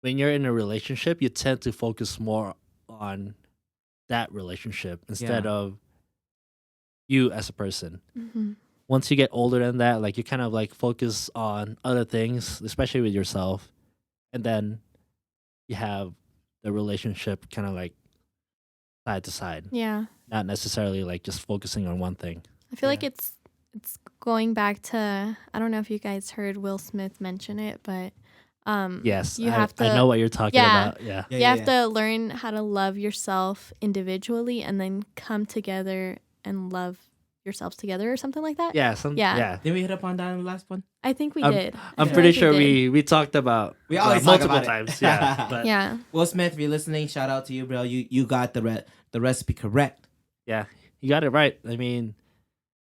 when you're in a relationship, you tend to focus more on that relationship instead
Yeah.
of you as a person.
Hmm.
Once you get older than that, like you kind of like focus on other things, especially with yourself, and then you have the relationship kind of like side to side,
Yeah.
not necessarily like just focusing on one thing.
I feel like
Yeah.
it's going back to, I don't know if you guys heard Will Smith mention it, but
Yes,
you
I,
have to
I know what you're talking
yeah.
about. Yeah.
Yeah.
you have to learn how to love yourself individually and then come together and love yourselves together or something like that.
Yeah.
Yeah.
Did we hit up on that in the last one?
I think we
I'm-
did.
I'm
feel
pretty
like
sure
did.
we talked about
We always talk
multiple
about it.
times. Yeah. But
Yeah.
Will Smith, if you're listening, shout out to you, bro. You got the recipe correct.
yeah, you got it right. I mean,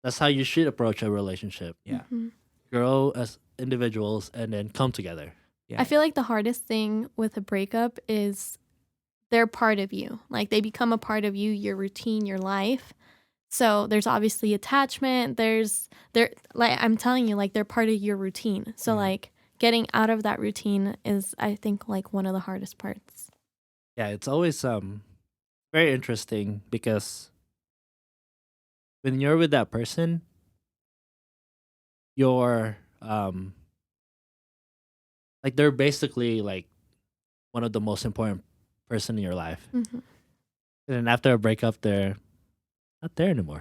that's how you should approach a relationship.
Yeah.
Mhm.
Grow as individuals and then come together.
Yeah.
I feel like the hardest thing with a breakup is they're part of you. Like they become a part of you, your routine, your life. So there's obviously attachment. They're like I'm telling you, like they're part of your routine. So
Yeah.
like getting out of that routine is I think like one of the hardest parts.
Yeah, it's always very interesting because when you're with that person, you're like they're basically like one of the most important person in your life.
Hmm.
And then after a breakup, they're not there anymore.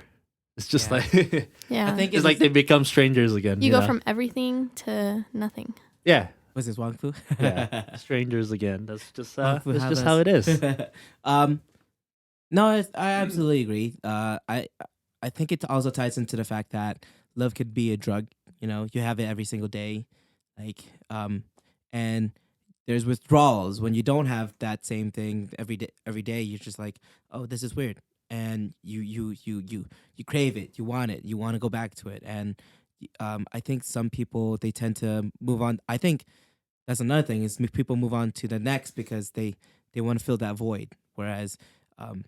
It's just
Yeah.
like
Yeah.
I think
it's like they become strangers again.
you go
know?
from everything to nothing.
yeah,
Was this Wong Fu?
yeah, strangers again. That's just
Wong Fu
that's
have
just
us.
how it is.
No, I absolutely agree. I think it also ties into the fact that love could be a drug. You know, you have it every single day, like and there's withdrawals when you don't have that same thing every day. Every day, you're just like, oh, this is weird, and you crave it, you want it, you want to go back to it, and I think some people they tend to move on. I think that's another thing is people move on to the next because they want to fill that void, um,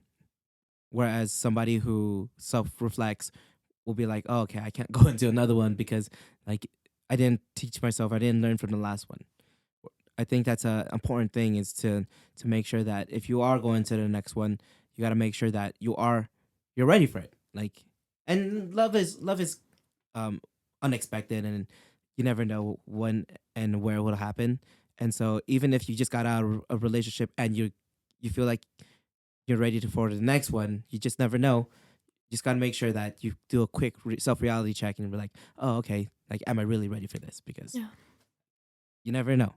whereas somebody who self reflects will be like, oh, okay, I can't go into another one because like I didn't teach myself, I didn't learn from the last one. I think that's a important thing is to make sure that if you are going to the next one, you got to make sure that you're ready for it. Like, and love is um unexpected, and you never know when and where it will happen. And so even if you just got out of a relationship and you feel like you're ready to forward to the next one, you just never know. You just gotta make sure that you do a quick self reality check and be like, oh, okay, like, am I really ready for this? Because you never know.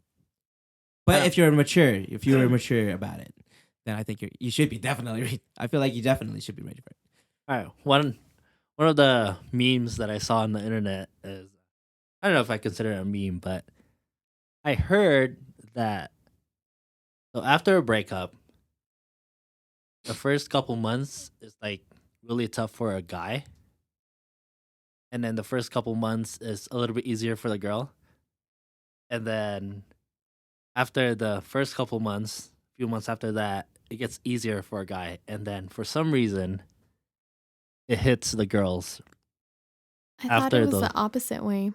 But if you're mature about it, then I think you should be definitely. I feel like you definitely should be ready for it.
All right. One of the memes that I saw on the internet is, I don't know if I consider it a meme, but I heard that so after a breakup, the first couple months is like really tough for a guy, and then the first couple months is a little bit easier for the girl, and then after the first couple months, a few months after that, it gets easier for a guy, and then for some reason, it hits the girls.
I thought it was the opposite way.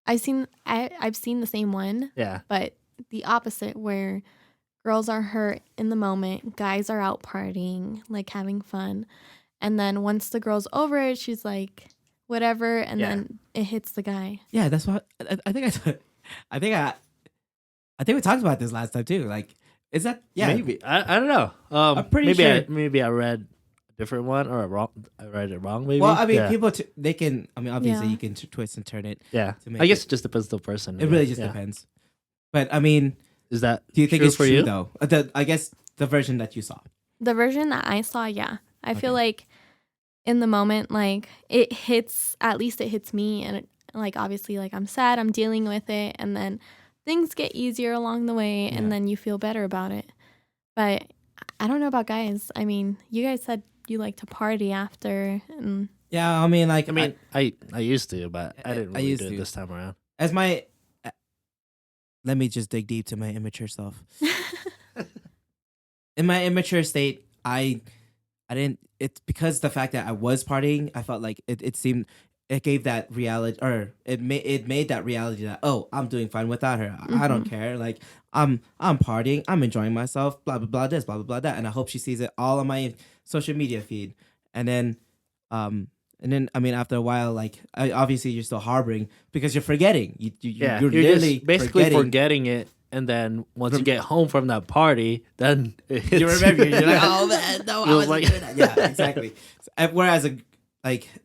I've seen the same one.
Yeah.
But the opposite, where girls are hurt in the moment, guys are out partying, like having fun, and then once the girl's over it, she's like, whatever, and then it hits the guy.
Yeah, that's what I think we talked about this last time too. Like, is that
Maybe I don't know.
I'm pretty sure.
Maybe I read a different one or I read it wrong. Maybe.
Well, I mean, people they can. I mean, obviously you can twist and turn it.
Yeah.
To make
I guess it just depends on the person.
It really just depends. But I mean,
is that
do you think
true
it's
for
true
you?
though? I guess the version that you saw.
The version that I saw, yeah. I feel like in the moment, like it hits. At least it hits me, and like obviously, like I'm sad, I'm dealing with it, and then things get easier along the way, and then you feel better about it. But I don't know about guys. I mean, you guys said you like to party after, and
Yeah, I mean, like,
I used to, but I didn't really
used
do it
to.
this time around.
as my. Let me just dig deep to my immature self. In my immature state, I didn't. It's because the fact that I was partying, I felt like it seemed. It gave that reality, or it made that reality that, oh, I'm doing fine without her. I don't care. Like, I'm partying, I'm enjoying myself. Blah blah blah this, blah blah blah that, and I hope she sees it all on my social media feed. And then I mean, after a while, like, obviously you're still harboring because you're forgetting. You're literally
just basically forgetting it, and then once you get home from that party, then it hits
you remember. You're like, oh man, no, I wasn't doing that. Yeah, exactly. Whereas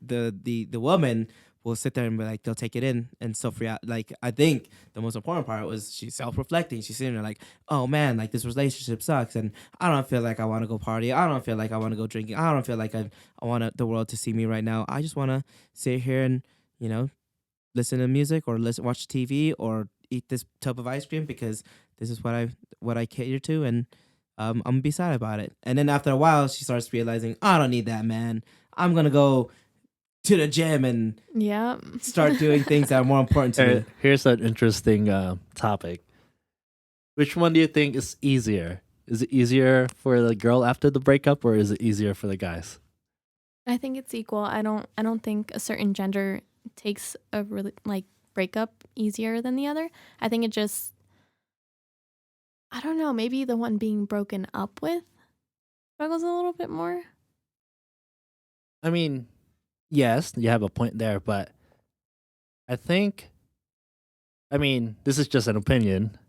the woman will sit there and be like, they'll take it in and like, I think the most important part was she's self-reflecting. She's sitting there like, oh man, like, this relationship sucks, and I don't feel like I want to go party. I don't feel like I want to go drinking. I don't feel like I want the world to see me right now. I just want to sit here and, listen to music or watch TV or eat this tub of ice cream because this is what I cater to, and I'm gonna be sad about it. And then after a while, she starts realizing, I don't need that, man. I'm gonna go to the gym and start doing things that are more important to me.
Here's an interesting topic. Which one do you think is easier? Is it easier for the girl after the breakup, or is it easier for the guys?
I think it's equal. I don't think a certain gender takes a really breakup easier than the other. I think it just, I don't know, maybe the one being broken up with struggles a little bit more.
I mean, yes, you have a point there, but I think, this is just an opinion.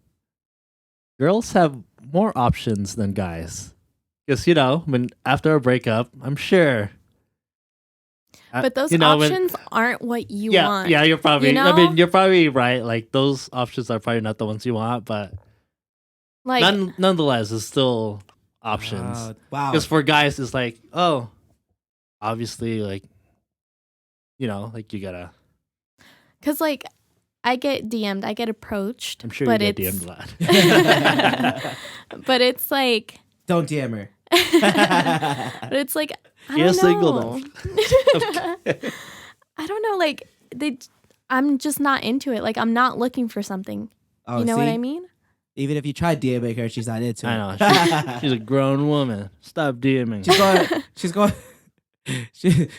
Girls have more options than guys. Because, after a breakup, I'm sure.
But those options aren't what you want.
Yeah, you're probably, you're probably right. Like, those options are probably not the ones you want, but nonetheless, it's still options.
Wow.
Because for guys, it's like, oh, obviously, like, you gotta.
Because, I get DM'd, I get approached.
I'm sure
but
you get DM'd a lot.
But it's like,
don't DM her.
But it's like, I don't know.
Single
I don't know. Like, I'm just not into it. Like, I'm not looking for something.
Oh,
you know what I mean?
Even if you try DMing her, she's not into it.
I know. She's a grown woman. Stop DMing.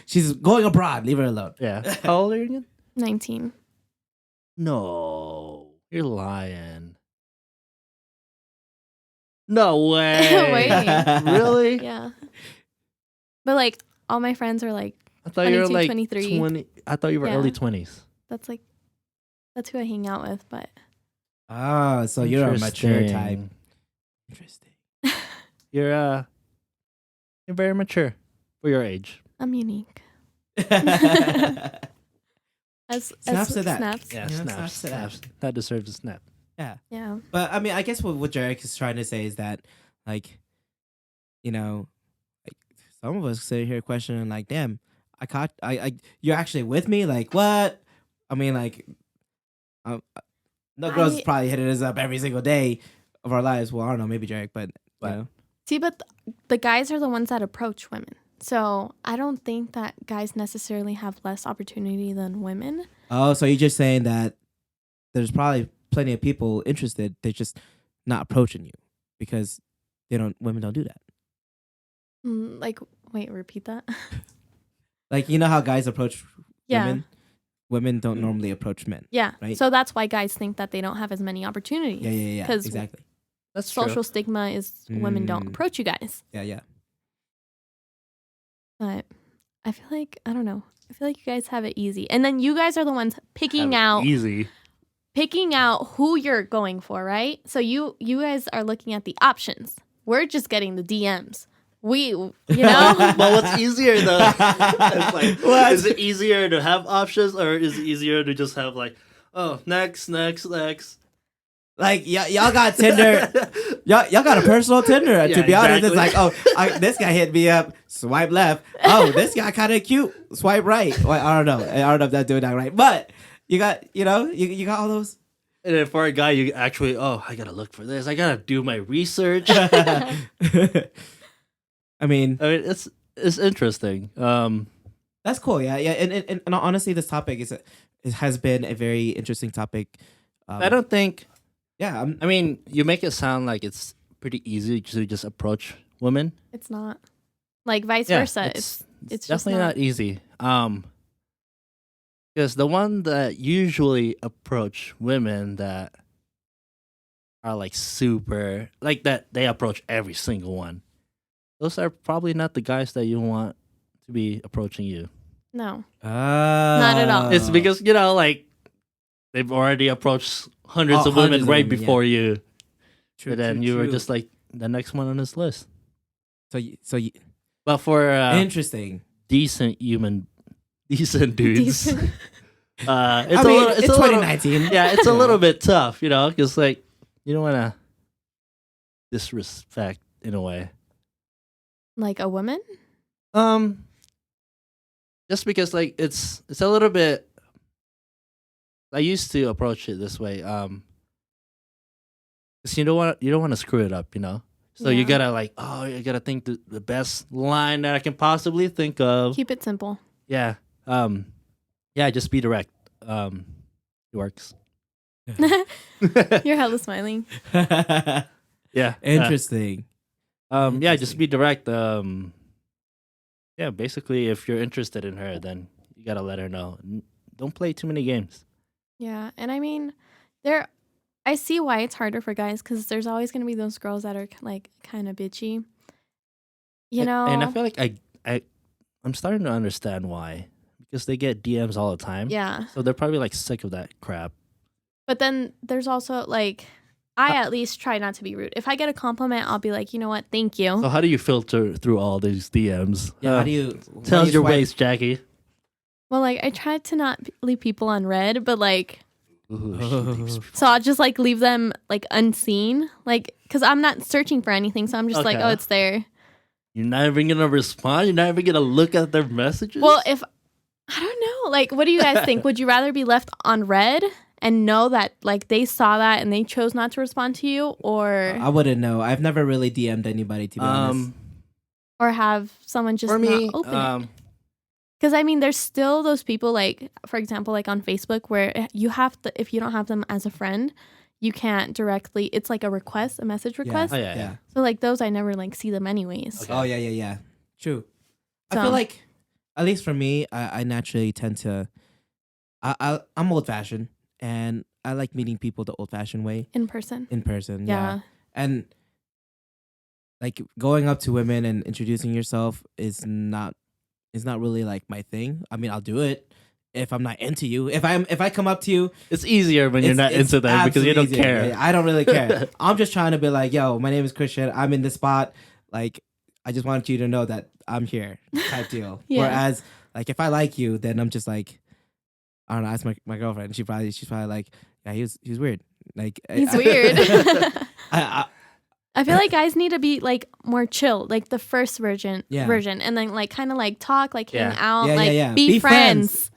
She's going abroad. Leave her alone.
Yeah. How old are you again?
19.
No, you're lying. No way.
Wait.
Really?
Yeah. But all my friends are
I thought you were
23.
20. I thought you were early 20s.
That's who I hang out with, but
Ah, so you're a mature type. Interesting.
You're very mature for your age.
I'm unique.
Snaps to that.
Snaps.
Yeah,
Yeah,
snaps.
snaps to that.
Snaps. That deserves a snap.
Yeah.
Yeah.
But I mean, I guess what JERiCK is trying to say is that, like, you know, like some of us sit here questioning, like, damn, you're actually with me? Like, what? I mean, like, no girls probably hitting us up every single day of our lives. Well, I don't know, maybe JERiCK, but you know.
See, but the guys are the ones that approach women. So I don't think that guys necessarily have less opportunity than women.
Oh, so you're just saying that there's probably plenty of people interested. They're just not approaching you because women don't do that.
Like, wait, repeat that.
Like, you know how guys approach
Yeah.
women? Women don't normally approach men.
Yeah.
Right?
So that's why guys think that they don't have as many opportunities.
Yeah.
Because
Exactly.
That's
social
true.
stigma is women don't approach you guys.
Yeah.
But I feel like, I don't know. I feel like you guys have it easy. And then you guys are the ones picking out who you're going for, right? So you guys are looking at the options. We're just getting the DMs. You know?
But what's easier though? It's like,
What?
Is it easier to have options or is it easier to just have like, oh, next?
Like, y'all got Tinder. y'all got a personal Tinder. To be honest, it's like, this guy hit me up. Swipe left. Oh, this guy kind of cute. Swipe right. Well, I don't know. I don't know if that's doing that right. But you got, you got all those.
And then for a guy, you actually, I gotta look for this. I gotta do my research.
I mean,
it's interesting.
That's cool. Yeah. And honestly, this topic has been a very interesting topic.
I don't think.
Yeah.
I mean, you make it sound like it's pretty easy to just approach women.
It's not. Like vice versa. It's
definitely not easy. Because the one that usually approach women that are like super, like that they approach every single one. Those are probably not the guys that you want to be approaching you.
No. Not at all.
It's because, like, they've already approached hundreds of women right before you.
True,
and then you were just like the next one on this list. But for
interesting,
decent dudes.
Decent.
It's 2019.
Yeah, it's a little bit tough, because like you don't want to disrespect in a way.
Like a woman?
Just because like it's a little bit. I used to approach it this way, because you don't want to screw it up, So you gotta you gotta think the best line that I can possibly think of.
Keep it simple.
Yeah, just be direct. It works.
You're hella smiling.
Yeah,
interesting.
Just be direct. Basically, if you're interested in her, then you gotta let her know. Don't play too many games.
Yeah, and I mean, I see why it's harder for guys because there's always gonna be those girls that are like kind of bitchy. And
I feel like I'm starting to understand why, because they get DMs all the time.
Yeah.
So they're probably like sick of that crap.
But then there's also like, I at least try not to be rude. If I get a compliment, I'll be like, you know what, thank you.
So how do you filter through all these DMs?
Yeah, how do you
tell us your ways, Jackie?
Well, like I try to not leave people on red, but like,
Ooh,
so I'll just like leave them like unseen, like because I'm not searching for anything, so I'm just like, oh, it's there.
You're not even gonna respond. You're not even gonna look at their messages.
Well, I don't know, like, what do you guys think? Would you rather be left on red and know that like they saw that and they chose not to respond to you, or
I wouldn't know. I've never really DM'd anybody, to be honest.
Or have someone just
for me,
not open it. Because I mean, there's still those people, like, for example, like on Facebook, where you have to, if you don't have them as a friend, you can't directly. It's like a request, a message request.
Oh, yeah.
So like those, I never like see them anyways.
Okay.
Oh yeah. True.
So,
I feel like, at least for me, I naturally tend to. I'm old fashioned, and I like meeting people the old fashioned way.
in person.
In person.
Yeah.
And like going up to women and introducing yourself is not really like my thing. I mean, I'll do it if I'm not into you. If I come up to you,
It's easier when you're not
it's
into them because you don't
absolutely easier.
care.
Yeah, I don't really care. I'm just trying to be like, yo, my name is Christian. I'm in this spot. Like, I just want you to know that I'm here, type deal.
Yeah.
Whereas, like, if I like you, then I'm just like, I don't know. Ask my girlfriend. She's probably like, yeah, he was weird. Like,
He's weird.
I
I feel like guys need to be like more chill, like the first version,
Yeah.
and then like kind of like talk, like hang
Yeah.
out,
Yeah,
like
yeah.
be
Be
friends.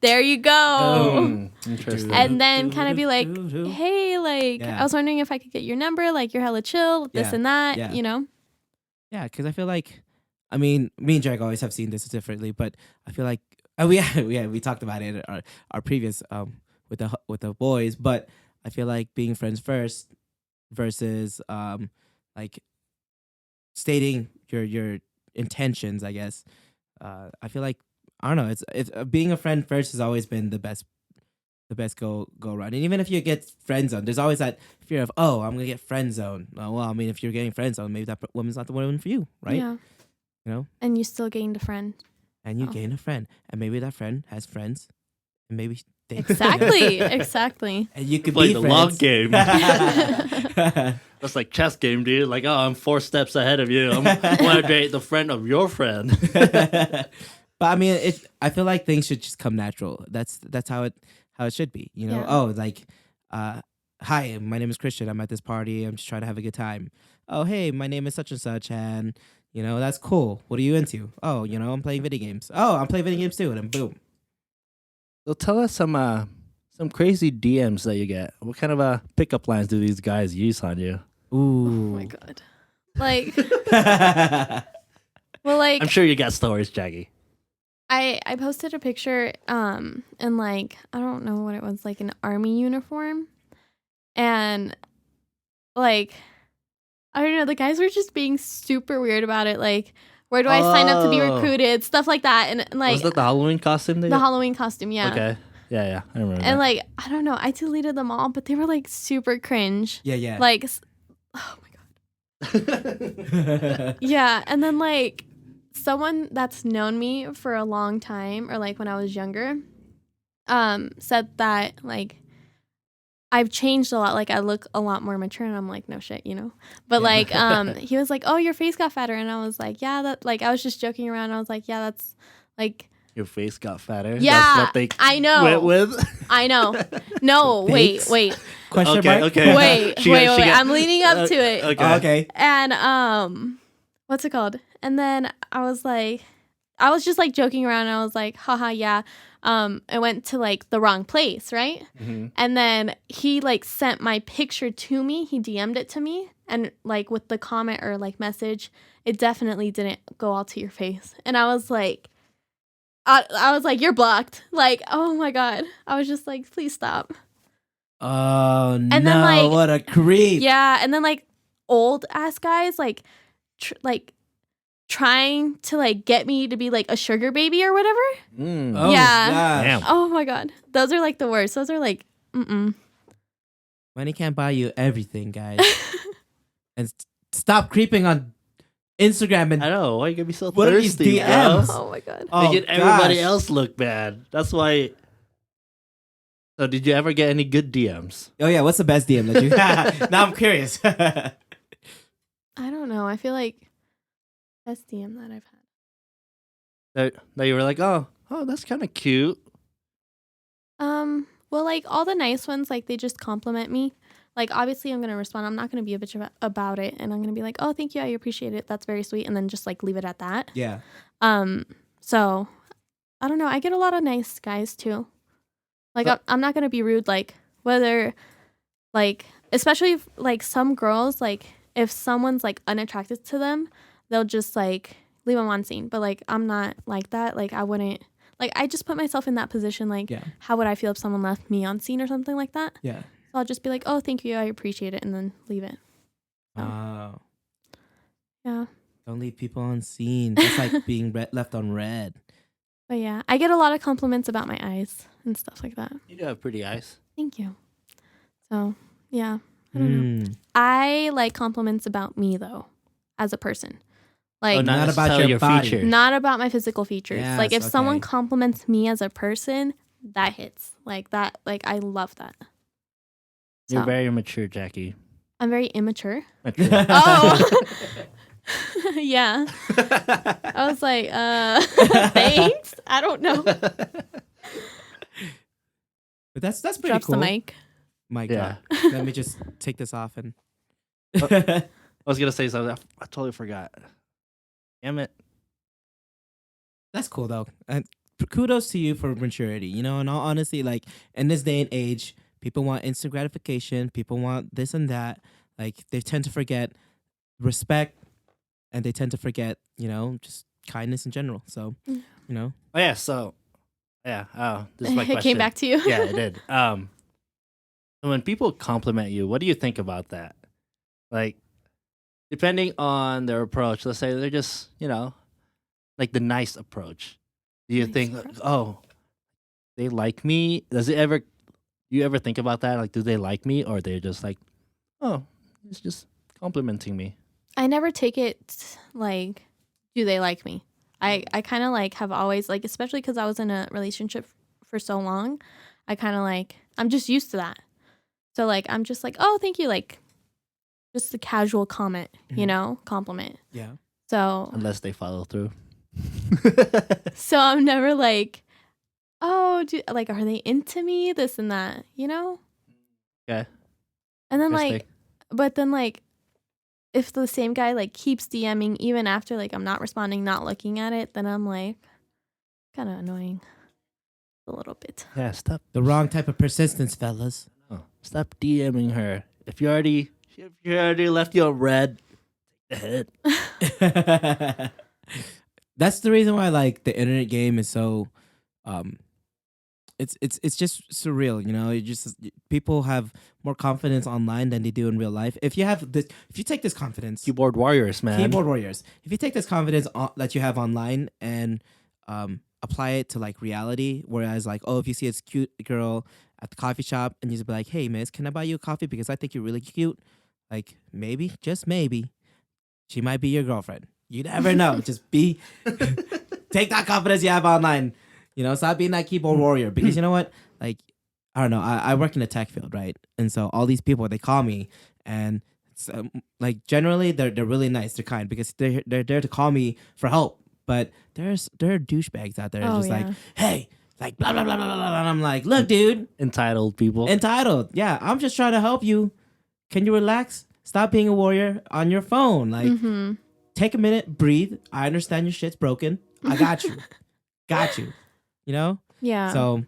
There you go.
Interesting.
And then kind of be like, hey, like
Yeah.
I was wondering if I could get your number, like you're hella chill, this
Yeah.
and that,
Yeah.
you know?
Yeah, because I feel like, I mean, me and JERiCK always have seen this differently, but I feel like we talked about it in our previous with the boys, but I feel like being friends first versus like stating your intentions, I guess. I feel like, I don't know, it's being a friend first has always been the best go around. And even if you get friend zoned, there's always that fear of, oh, I'm gonna get friend zoned. Well, I mean, if you're getting friend zoned, maybe that woman's not the woman for you, right?
Yeah.
You know,
And you still gained a friend.
and you
Oh.
gain a friend, and maybe that friend has friends, and maybe they
Exactly. Exactly.
and you could
Play
be
the
friends.
long game. That's like chess game, dude. Like, oh, I'm 4 steps ahead of you. I'm going to date the friend of your friend.
But I mean, I feel like things should just come natural. That's how it should be. You know,
Yeah.
oh, like, hi, my name is Christian. I'm at this party. I'm just trying to have a good time. Oh, hey, my name is such and such, and you know that's cool. What are you into? Oh, you know, I'm playing video games. Oh, I'm playing video games too, and then boom.
So tell us some crazy DMs that you get. What kind of pickup lines do these guys use on you?
Ooh.
Oh my God. Like, well, like
I'm sure you got stories, Jackie.
I posted a picture in like I don't know what it was, like an army uniform, and like I don't know, the guys were just being super weird about it, like where do I sign up to be
Oh.
recruited, stuff like that, and like
Was that the Halloween costume?
the Halloween costume, yeah.
Okay. Yeah, I remember
And
that.
like I don't know, I deleted them all, but they were like super cringe.
Yeah.
Like oh my God. Yeah, and then like someone that's known me for a long time, or like when I was younger, said that like I've changed a lot, like I look a lot more mature, and I'm like, no shit, you know. But like he was like, oh, your face got fatter, and I was like, yeah, that, like I was just joking around. I was like, yeah, that's like
Your face got fatter?
Yeah,
That's what they
I know.
went with?
I know. No, wait.
Question
Okay,
mark?
okay.
Wait.
She got-
I'm leading up to it.
Okay.
Oh, okay.
And what's it called? And then I was just like joking around, and I was like, haha, yeah. I went to like the wrong place, right?
Mm-hmm.
And then he like sent my picture to me. He DM'd it to me, and like with the comment or like message, it definitely didn't go all to your face. And I was like, I was like, you're blocked. Like, oh my God. I was just like, please stop.
Oh
And
no!
then, like,
what a creep.
Yeah, and then like old ass guys like trying to like get me to be like a sugar baby or whatever.
Mm.
Oh,
Yeah.
gosh.
Damn.
Oh my God, those are like the worst. Those are like
Money can't buy you everything, guys. And stop creeping on Instagram and
I know. Why you gonna be so
What are these
thirsty,
DMs?
bro?
Oh my God.
oh,
Making everybody
gosh.
else look bad. That's why. So, did you ever get any good DMs?
Oh yeah, what's the best DM that you? Now I'm curious.
I don't know. I feel like best DM that I've had.
That you were like, oh, that's kind of cute.
Well, like all the nice ones, like they just compliment me. Like obviously I'm gonna respond. I'm not gonna be a bitch about it, and I'm gonna be like, oh, thank you, I appreciate it. That's very sweet, and then just like leave it at that.
Yeah.
So I don't know. I get a lot of nice guys too. Like I'm not gonna be rude. Like whether, like especially if, like some girls, like if someone's like unattracted to them, they'll just like leave them on scene. But like I'm not like that. Like I wouldn't. Like I just put myself in that position. Like
Yeah.
how would I feel if someone left me on scene or something like that?
Yeah.
So I'll just be like, oh, thank you, I appreciate it, and then leave it.
Oh.
Yeah.
Don't leave people on scene. That's like being left on red.
But yeah, I get a lot of compliments about my eyes and stuff like that.
You do have pretty eyes.
Thank you. So yeah, I don't know.
Mm.
I like compliments about me though, as a person. Like,
not
not about
necessarily
your
your
body.
features.
not about my physical features.
Yes,
Like, if someone
okay.
compliments me as a person, that hits. Like, that, like, I love that.
You're
So,
very mature, Jackie.
I'm very immature.
Mature.
Oh. Yeah. I was like, thanks. I don't know.
But that's pretty
Drops
cool.
the mic.
My
Yeah.
God. Let me just take this off and.
I was gonna say something. I totally forgot. Damn it.
That's cool though, and kudos to you for maturity. You know, in all honesty, like in this day and age, people want instant gratification. People want this and that. Like they tend to forget respect, and they tend to forget, just kindness in general. So,
Mm.
Oh yeah. So, yeah. Oh, this is my
It
question.
came back to you.
Yeah, it did. When people compliment you, what do you think about that? Like, depending on their approach, let's say they're just, like the nice approach. Do you
Nice
think,
approach.
oh, they like me? Do you ever think about that? Like, do they like me, or they're just like, oh, it's just complimenting me?
I never take it like, do they like me? I kind of like have always like, especially because I was in a relationship for so long, I kind of like, I'm just used to that. So like, I'm just like, oh, thank you. Like, just a casual comment,
Mhm.
compliment.
Yeah.
So,
Unless they follow through.
so I'm never like, oh, like, are they into me? This and that,
Okay.
And then like,
Interesting.
but then like, if the same guy like keeps DMing even after like I'm not responding, not looking at it, then I'm like, kind of annoying a little bit.
Yeah, stop.
The wrong type of persistence, fellas.
Oh, stop DMing her. If you already left you on red, take the hit.
That's the reason why like the internet game is so it's just surreal, you just people have more confidence online than they do in real life. If you take this confidence,
Keyboard warriors, man.
keyboard warriors, if you take this confidence that you have online and apply it to like reality, whereas like, oh, if you see a cute girl at the coffee shop and you just be like, hey miss, can I buy you a coffee because I think you're really cute, like maybe, just maybe, she might be your girlfriend. You never know. Just take that confidence you have online. Stop being that keyboard warrior, because you know what? Like, I don't know. I work in the tech field, right? And so all these people, they call me, and it's, like generally they're really nice, they're kind, because they're there to call me for help. But there are douchebags out there,
Oh,
just like,
yeah.
hey, like blah blah blah blah blah. And I'm like, look, dude,
Entitled people.
entitled. Yeah, I'm just trying to help you. Can you relax? Stop being a warrior on your phone. Like,
Mm-hmm.
take a minute, breathe. I understand your shit's broken. I got you. Got you.
Yeah.
So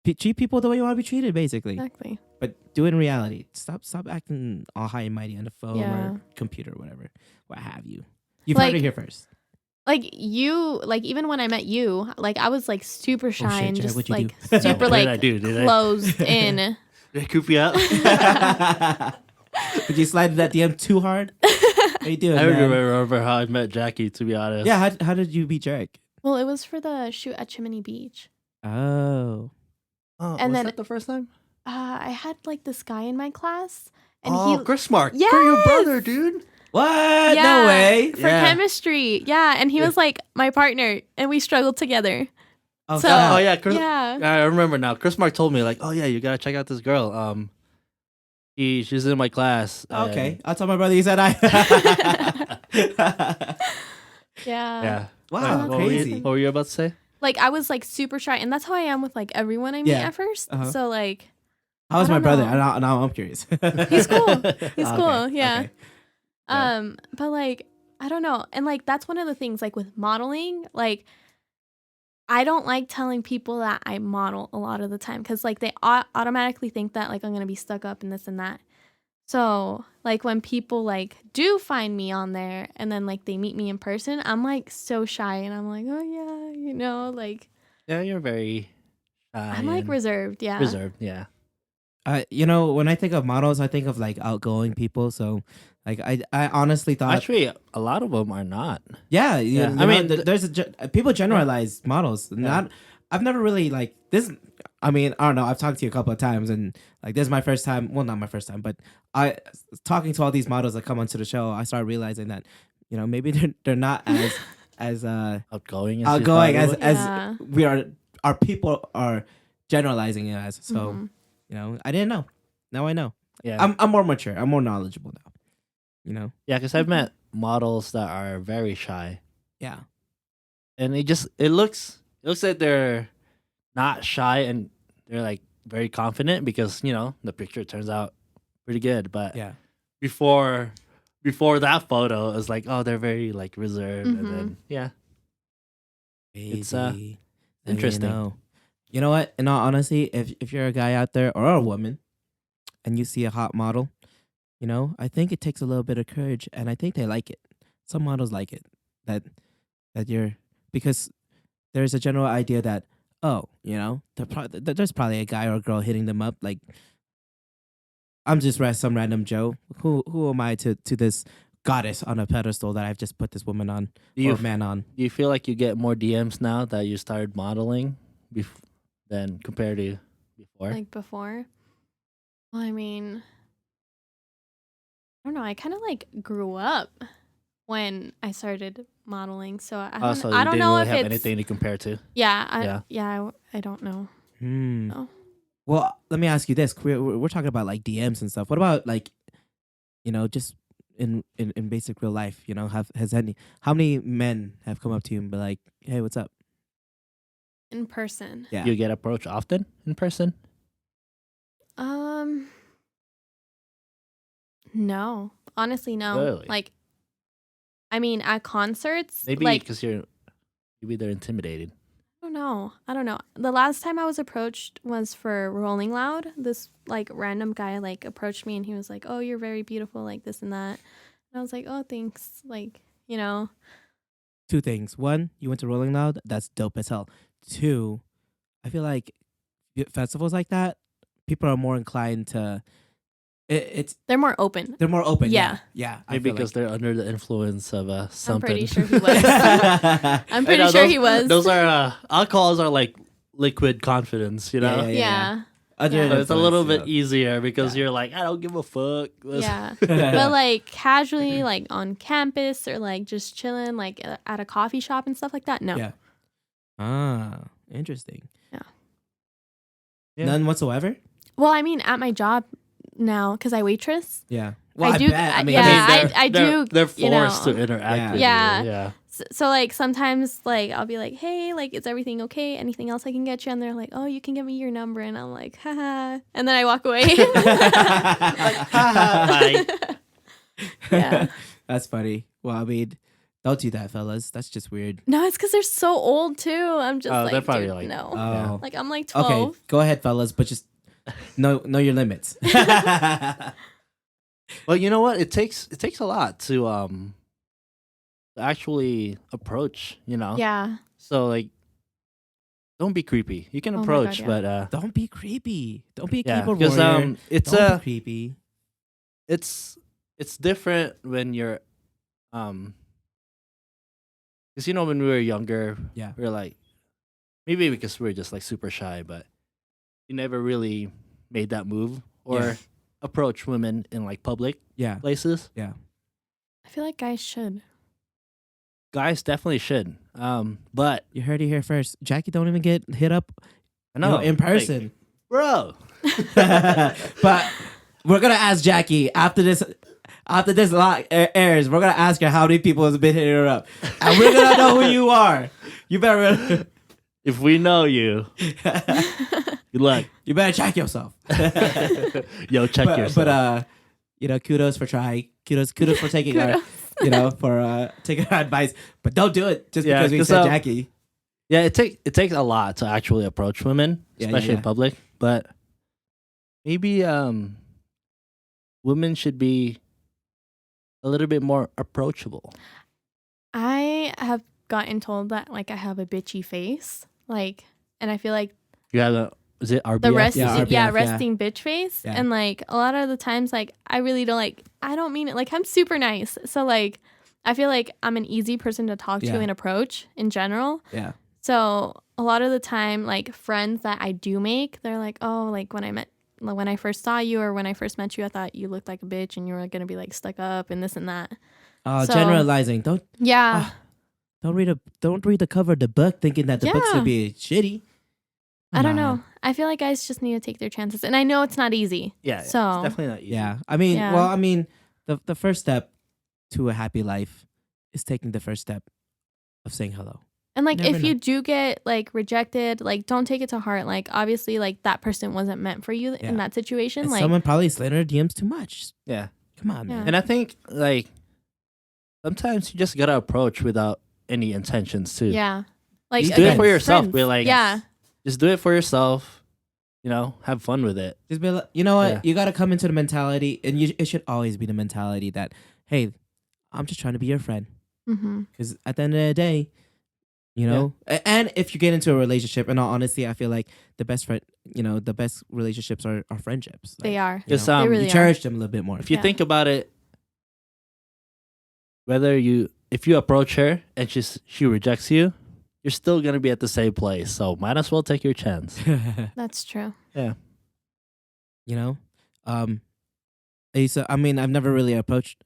treat people the way you want to be treated, basically.
Exactly.
But do it in reality. Stop acting all high and mighty on the phone
Yeah.
or computer or whatever. What have you. You've heard
Like-
it here first.
Like even when I met you, like I was like super shy
shit,
and
Jared,
just
what'd you
like
do?
super
What did I
like
do? Did I-
closed in.
Did I coop you out?
Did you slide that DM too hard? How you doing,
I don't
man?
remember how I met Jackie, to be honest.
Yeah, how did you beat JERiCK?
Well, it was for the shoot at Chimney Beach.
Oh.
Oh,
And
was
then-
that the first time?
I had like this guy in my class, and
Chris Mark.
Yes!
For your brother, dude.
What?
Yeah,
No way.
for chemistry. Yeah, and he was like my partner, and we struggled together.
Oh,
So-
shut
Oh
up.
yeah, Chris.
Yeah.
I remember now. Chris Mark told me like, oh yeah, you gotta check out this girl. She's in my class.
Okay. I'll tell my brother you said I.
Yeah.
Yeah.
Wow,
What
crazy.
What were you about to say?
Like I was like super shy, and that's how I am with like everyone I meet
Yeah.
at 1st.
Uh-huh.
So like
How was
I
my
don't
brother?
know.
Now I'm curious.
He's cool. He's
Okay,
cool. Yeah.
okay. Yeah.
But like I don't know, and like that's one of the things like with modeling, like I don't like telling people that I model a lot of the time because like they automatically think that like I'm gonna be stuck up and this and that. So like when people like do find me on there and then like they meet me in person, I'm like so shy and I'm like, oh yeah, like
Yeah, you're very shy.
I'm like
and
reserved. Yeah.
reserved. Yeah.
When I think of models, I think of like outgoing people. So, like, I honestly thought,
Actually, a lot of them are not.
yeah,
Yeah.
I
I
mean,
mean,
there's people generalize models. Not, I've never really like this. I mean, I don't know. I've talked to you a couple of times, and like this is my first time. Well, not my first time, but I talking to all these models that come onto the show. I started realizing that, maybe they're not as
Outgoing as you
outgoing
thought
as
it
Yeah.
we are. Our people are generalizing it as. So
Mhm.
I didn't know. Now I know.
would. Yeah,
I'm more mature. I'm more knowledgeable now.
yeah, because I've
Mhm.
met models that are very shy,
Yeah.
and it looks like they're not shy and they're like very confident because the picture turns out pretty good. But
Yeah.
before that photo, it was like, oh, they're very like reserved, and
Mhm.
then yeah, it's
Baby. Now
interesting.
You know. You know what? In all honesty, if you're a guy out there or a woman and you see a hot model, I think it takes a little bit of courage, and I think they like it. Some models like it that you're because there's a general idea that there's probably a guy or a girl hitting them up. Like I'm just some random Joe. Who am I to this goddess on a pedestal that I've just put this woman on
Do you
or man on?
do you feel like you get more DMs now that you started modeling than compared to before?
Like before. Well, I mean, I don't know. I kind of like grew up when I started modeling, so
Also,
I
you
don't
didn't
know
really
if
have
it's
anything to compare to.
yeah. I don't know. No.
Well, let me ask you this: we're talking about like DMs and stuff. What about like just in basic real life? How many men have come up to you and be like, "Hey, what's up?"
In person.
Yeah.
You get approached often in person?
Um. No. Honestly, no.
Really?
Like, I mean, at concerts,
Maybe
like,
because maybe they're intimidated.
I don't know. I don't know. The last time I was approached was for Rolling Loud. This like random guy like approached me and he was like, "Oh, you're very beautiful," like this and that. And I was like, "Oh, thanks." Like,
Two things. One, you went to Rolling Loud. That's dope as hell. Two, I feel like festivals like that, people are more inclined to. It's
they're more open.
they're more open.
Yeah.
Yeah. I
Maybe
feel
because they're under the influence of something.
I'm pretty sure he was.
like-
I'm pretty sure he was.
Those are alcohols are like liquid confidence,
Yeah.
Yeah.
Under
Yeah.
So it's a little bit
influence,
easier because
Yeah.
you're like, I don't give a fuck.
Yeah. But like casually, like on campus or like just chilling, like at a coffee shop and stuff like that. No.
Yeah. Ah, interesting.
Yeah.
None whatsoever.
Well, I mean, at my job now, because I waitress.
Yeah. Well, I
do-
bet. I mean,
yeah,
they're-
I do,
They're forced
you know.
to interact
Yeah.
with
Yeah.
you. Yeah.
So like sometimes like I'll be like, hey, like is everything okay? Anything else I can get you? And they're like, oh, you can give me your number. And I'm like, haha. And then I walk away.
Bye.
Yeah.
That's funny. Well, I mean, don't do that, fellas. That's just weird.
No, it's because they're so old too. I'm just
Oh, they're
like,
probably
dude,
like-
no.
Oh.
Like I'm like 12.
Okay, go ahead, fellas, but just know your limits.
Well, you know what? It takes a lot to actually approach.
Yeah.
So like, don't be creepy. You can
Oh my
approach,
God, yeah.
but
Don't be creepy. Don't be a
yeah,
keyboard
because
warrior.
it's
Don't be creepy.
it's different when you're because when we were younger,
Yeah.
we were like, maybe because we were just like super shy, but you never really made that move or
Yeah.
approach women in like public
Yeah.
places.
I feel like guys should.
Guys definitely should. But
You heard it here first. Jackie don't even get hit up
I know
in
like,
person.
bro.
But we're gonna ask Jackie after this lot airs. We're gonna ask her how many people has been hitting her up, and we're gonna know who you are. You better,
If we know you, good luck.
you better check yourself.
Yo, check yourself.
But kudos for trying. Kudos for taking our, for taking our advice. But don't do it just
Yeah,
because we
'cause,
said Jackie.
yeah, it takes a lot to actually approach women,
Yeah,
especially
yeah.
in public. But maybe women should be a little bit more approachable.
I have gotten told that like I have a bitchy face. Like, and I feel like
You have is it RBF?
the resting,
Yeah, RBF,
yeah,
yeah.
resting bitch face.
Yeah.
And like a lot of the times, like I really don't I don't mean it. Like I'm super nice. So like, I feel like I'm an easy person to talk
Yeah.
to and approach in general.
Yeah.
So a lot of the time, like friends that I do make, they're like, oh, like when I first saw you or when I first met you, I thought you looked like a bitch and you were gonna be like stuck up and this and that. So-
Generalizing.
Yeah.
Don't read the cover of the book thinking that the book's
Yeah.
gonna be shitty.
I don't
Come on.
know. I feel like guys just need to take their chances. And I know it's not easy.
Yeah,
So
it's definitely not easy.
Yeah. I mean,
Yeah.
well, I mean, the first step to a happy life is taking the first step of saying hello.
and like
Never
if you do get like rejected, like don't take it to heart. Like obviously like that person wasn't meant for you
Yeah.
in that situation.
And
Like
someone probably slid her DMs too much.
Yeah.
Come on,
Yeah.
man.
And I think like sometimes you just gotta approach without any intentions too.
yeah. Like
Just
do it
again,
for yourself.
friends.
Be like,
yeah.
just do it for yourself. You know, have fun with it.
Just be like, you know what?
Yeah.
You got to come into the mentality, and it should always be the mentality that, hey, I'm just trying to be your friend.
Mm-hmm.
Because at the end of the day, you know, and if you get into a relationship, in all honesty, I feel like the best friend, the best relationships are friendships.
They
Like,
are.
you
Just
know,
They really
you
are.
cherish them a little bit more.
If you
Yeah.
think about it, if you approach her and she rejects you, you're still gonna be at the same place. So might as well take your chance.
That's true.
Yeah.
You know, I mean, I've never really approached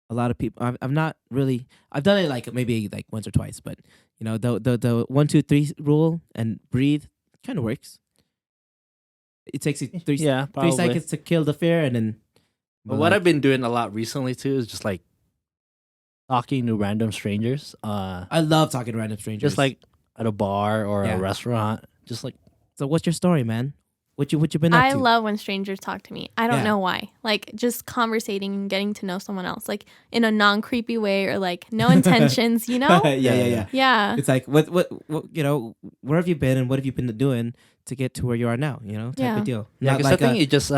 a lot of people. I've not really. I've done it like maybe like once or twice, but the 1, 2, 3 rule and breathe kind of works. It takes you
Yeah,
three
probably.
seconds to kill the fear, and then.
But what I've been doing a lot recently too is just like talking to random strangers.
I love talking to random strangers.
Just like at a bar or
Yeah.
a restaurant. Just like
so, what's your story, man? What you been up
I
to?
love when strangers talk to me. I don't
Yeah.
know why. Like just conversating and getting to know someone else, like in a non-creepy way or like no intentions, you know?
yeah.
Yeah.
It's like what where have you been and what have you been doing to get to where you are now? Type
Yeah.
of deal.
yeah,
Not
because
like
I think it just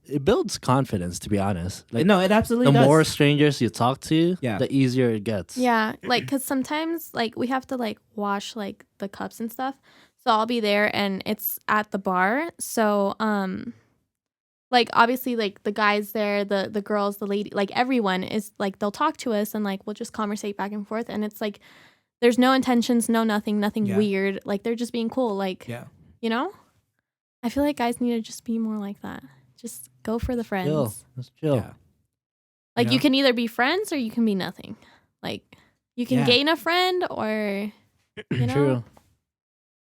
it builds confidence. To be honest, like
no, it absolutely
the
does.
more strangers you talk to,
Yeah.
the easier it gets.
Yeah, like because sometimes like we have to like wash like the cups and stuff. So I'll be there and it's at the bar. So like obviously like the guys there, the girls, the lady, like everyone is like they'll talk to us and like we'll just conversate back and forth and it's like there's no intentions, no nothing
Yeah.
weird. Like they're just being cool. Like
Yeah.
you know? I feel like guys need to just be more like that. Just go for the friends.
Chill. Let's chill.
Yeah.
Like
know?
you can either be friends or you can be nothing. Like you can
Yeah.
gain a friend or you know.
True.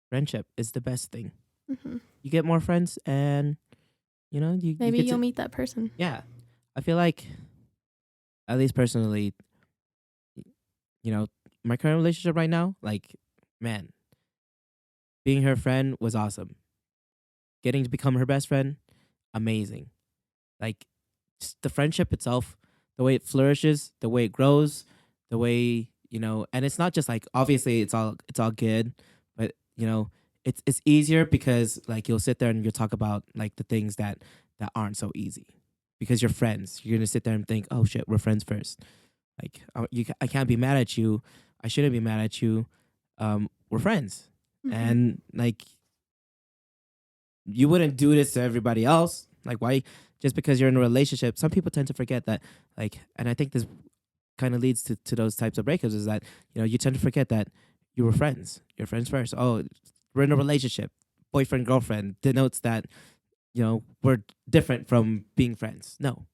Friendship is the best thing.
hmm
You get more friends, and you
Maybe
get
you'll
to,
meet that person.
Yeah, I feel like, at least personally, my current relationship right now, like, man, being her friend was awesome. Getting to become her best friend, amazing. Like, just the friendship itself, the way it flourishes, the way it grows, the way and it's not just like obviously it's all good, but it's easier because like you'll sit there and you'll talk about like the things that aren't so easy because you're friends. You're gonna sit there and think, oh shit, we're friends first. Like I can't be mad at you. I shouldn't be mad at you. We're friends,
Mhm.
and like you wouldn't do this to everybody else. Like why? Just because you're in a relationship, some people tend to forget that. Like, and I think this kind of leads to those types of breakups is that you tend to forget that you were friends. You're friends first. Oh, we're in a relationship. Boyfriend, girlfriend denotes that we're different from being friends. No,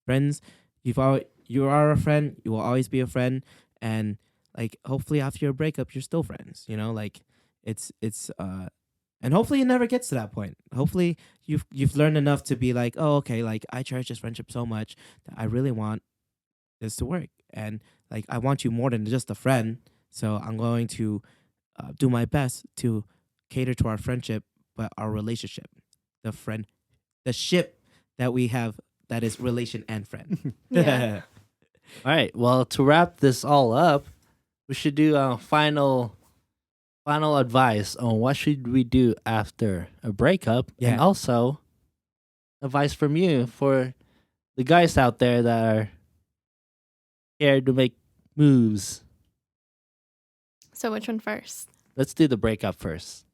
friends. You are a friend. You will always be a friend, and like hopefully after your breakup, you're still friends. Like it's and hopefully it never gets to that point. Hopefully you've learned enough to be like, oh, okay, like I cherish this friendship so much that I really want this to work, and like I want you more than just a friend. So I'm going to do my best to cater to our friendship, but our relationship, the ship that we have that is relation and friend.
Yeah.
All right. Well, to wrap this all up, we should do a final advice on what should we do after a breakup,
Yeah.
and also advice from you for the guys out there that are scared to make moves.
So which one first?
Let's do the breakup first.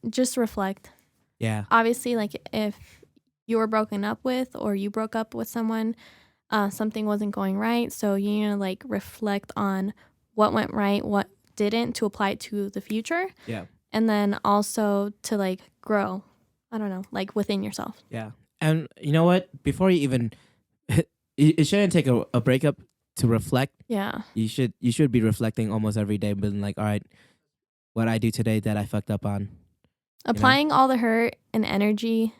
Just reflect.
Yeah.
Obviously, like if you were broken up with or you broke up with someone, something wasn't going right. So you need to like reflect on what went right, what didn't, to apply it to the future.
Yeah.
And then also to like grow. I don't know, like within yourself.
Yeah. And you know what? Before you even it shouldn't take a breakup to reflect.
Yeah.
You should be reflecting almost every day, being like, all right, what I do today that I fucked up on.
Applying all the hurt and energy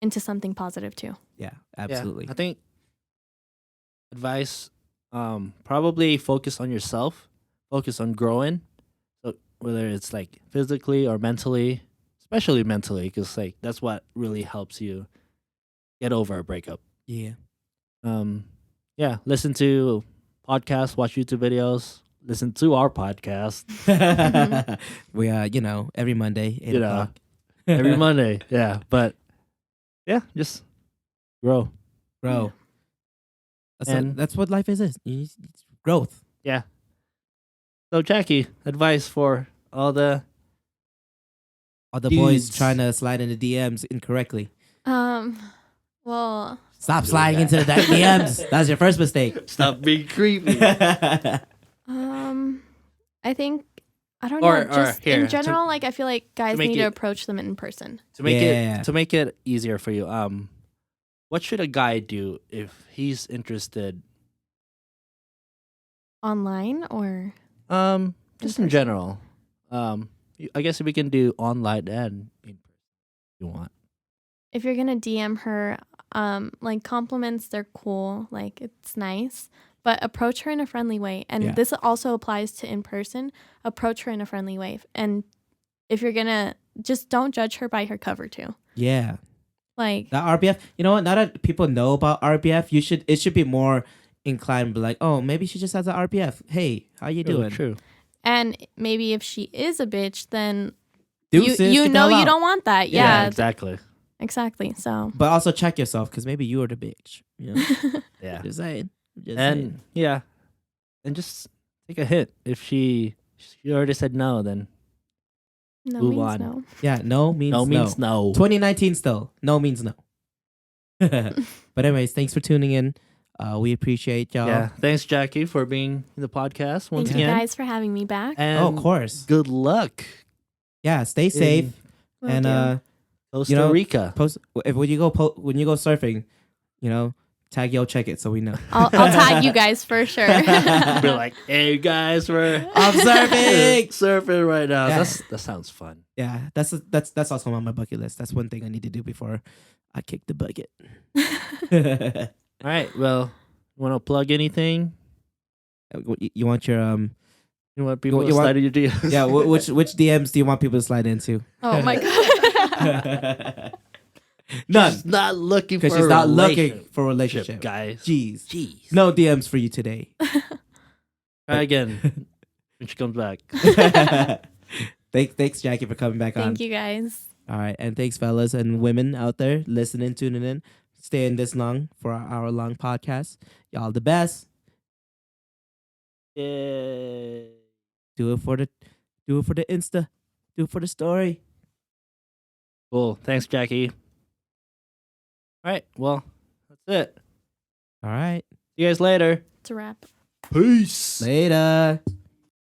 into something positive too.
Yeah, absolutely.
Yeah, I think advice, probably focus on yourself, focus on growing. So whether it's like physically or mentally, especially mentally, because like that's what really helps you get over a breakup.
Yeah.
Yeah, listen to podcasts, watch YouTube videos, listen to our podcast.
We every Monday, 8 o'clock.
Every Monday. Yeah, but yeah, just grow.
Bro. That's what life is. It's growth.
Yeah. So Jackie, advice for all the
boys
dudes.
trying to slide into DMs incorrectly.
Well,
Stop sliding into the DMs. That's your first mistake.
Stop being creepy.
I think I don't know. Just
here,
in general, like I feel like guys need to approach them in person.
To make it easier for you, what should a guy do if he's interested?
Online or
just in general. I guess we can do online and in person if you want.
if you're gonna DM her, like compliments, they're cool, like it's nice, but approach her in a friendly way. And this also applies to in person. Approach her in a friendly way, and if you're gonna, just don't judge her by her cover too.
Yeah,
like
that RBF. You know what? Now that people know about RBF, it should be more inclined to be like, oh, maybe she just has an RBF. Hey, how you doing?
True.
And maybe if she is a bitch, then
Deuces,
you know you don't want that. Yeah,
exactly.
Exactly. So,
but also check yourself because maybe you are the bitch. You know?
Yeah.
Just saying.
And just take a hit. If she already said no, then
no
move
means
on.
no.
Yeah, no means no.
Means no.
2019 still. No means no. But anyways, thanks for tuning in. We appreciate y'all.
Yeah. Thanks, Jackie, for being in the podcast once
Thank you
again.
guys for having me back.
And
of course.
Good luck.
Yeah, stay safe.
Will
And
do.
Costa Rica.
When you go surfing, tag Yo Check It so we know.
I'll tag you guys for sure.
Be like, hey guys,
I'm surfing.
Surfing right now.
Yeah.
That sounds fun.
Yeah, that's also on my bucket list. That's one thing I need to do before I kick the bucket.
All right. Well, you want to plug anything?
You want your
You want people to slide in your DMs?
Yeah, which DMs do you want people to slide into?
Oh my god.
None.
She's not looking for
Because she's not looking for a relationship,
guys.
Jeez. No DMs for you today.
Try again when she comes back.
Thanks, Jackie, for coming back on.
Thank you guys.
All right, and thanks, fellas and women out there listening, tuning in, staying this long for our hour-long podcast. Y'all the best.
Yeah.
Do it for the Insta. Do it for the story.
Cool. Thanks, Jackie. All right. Well, that's it.
All right.
See you guys later.
It's a wrap.
Peace.
Later.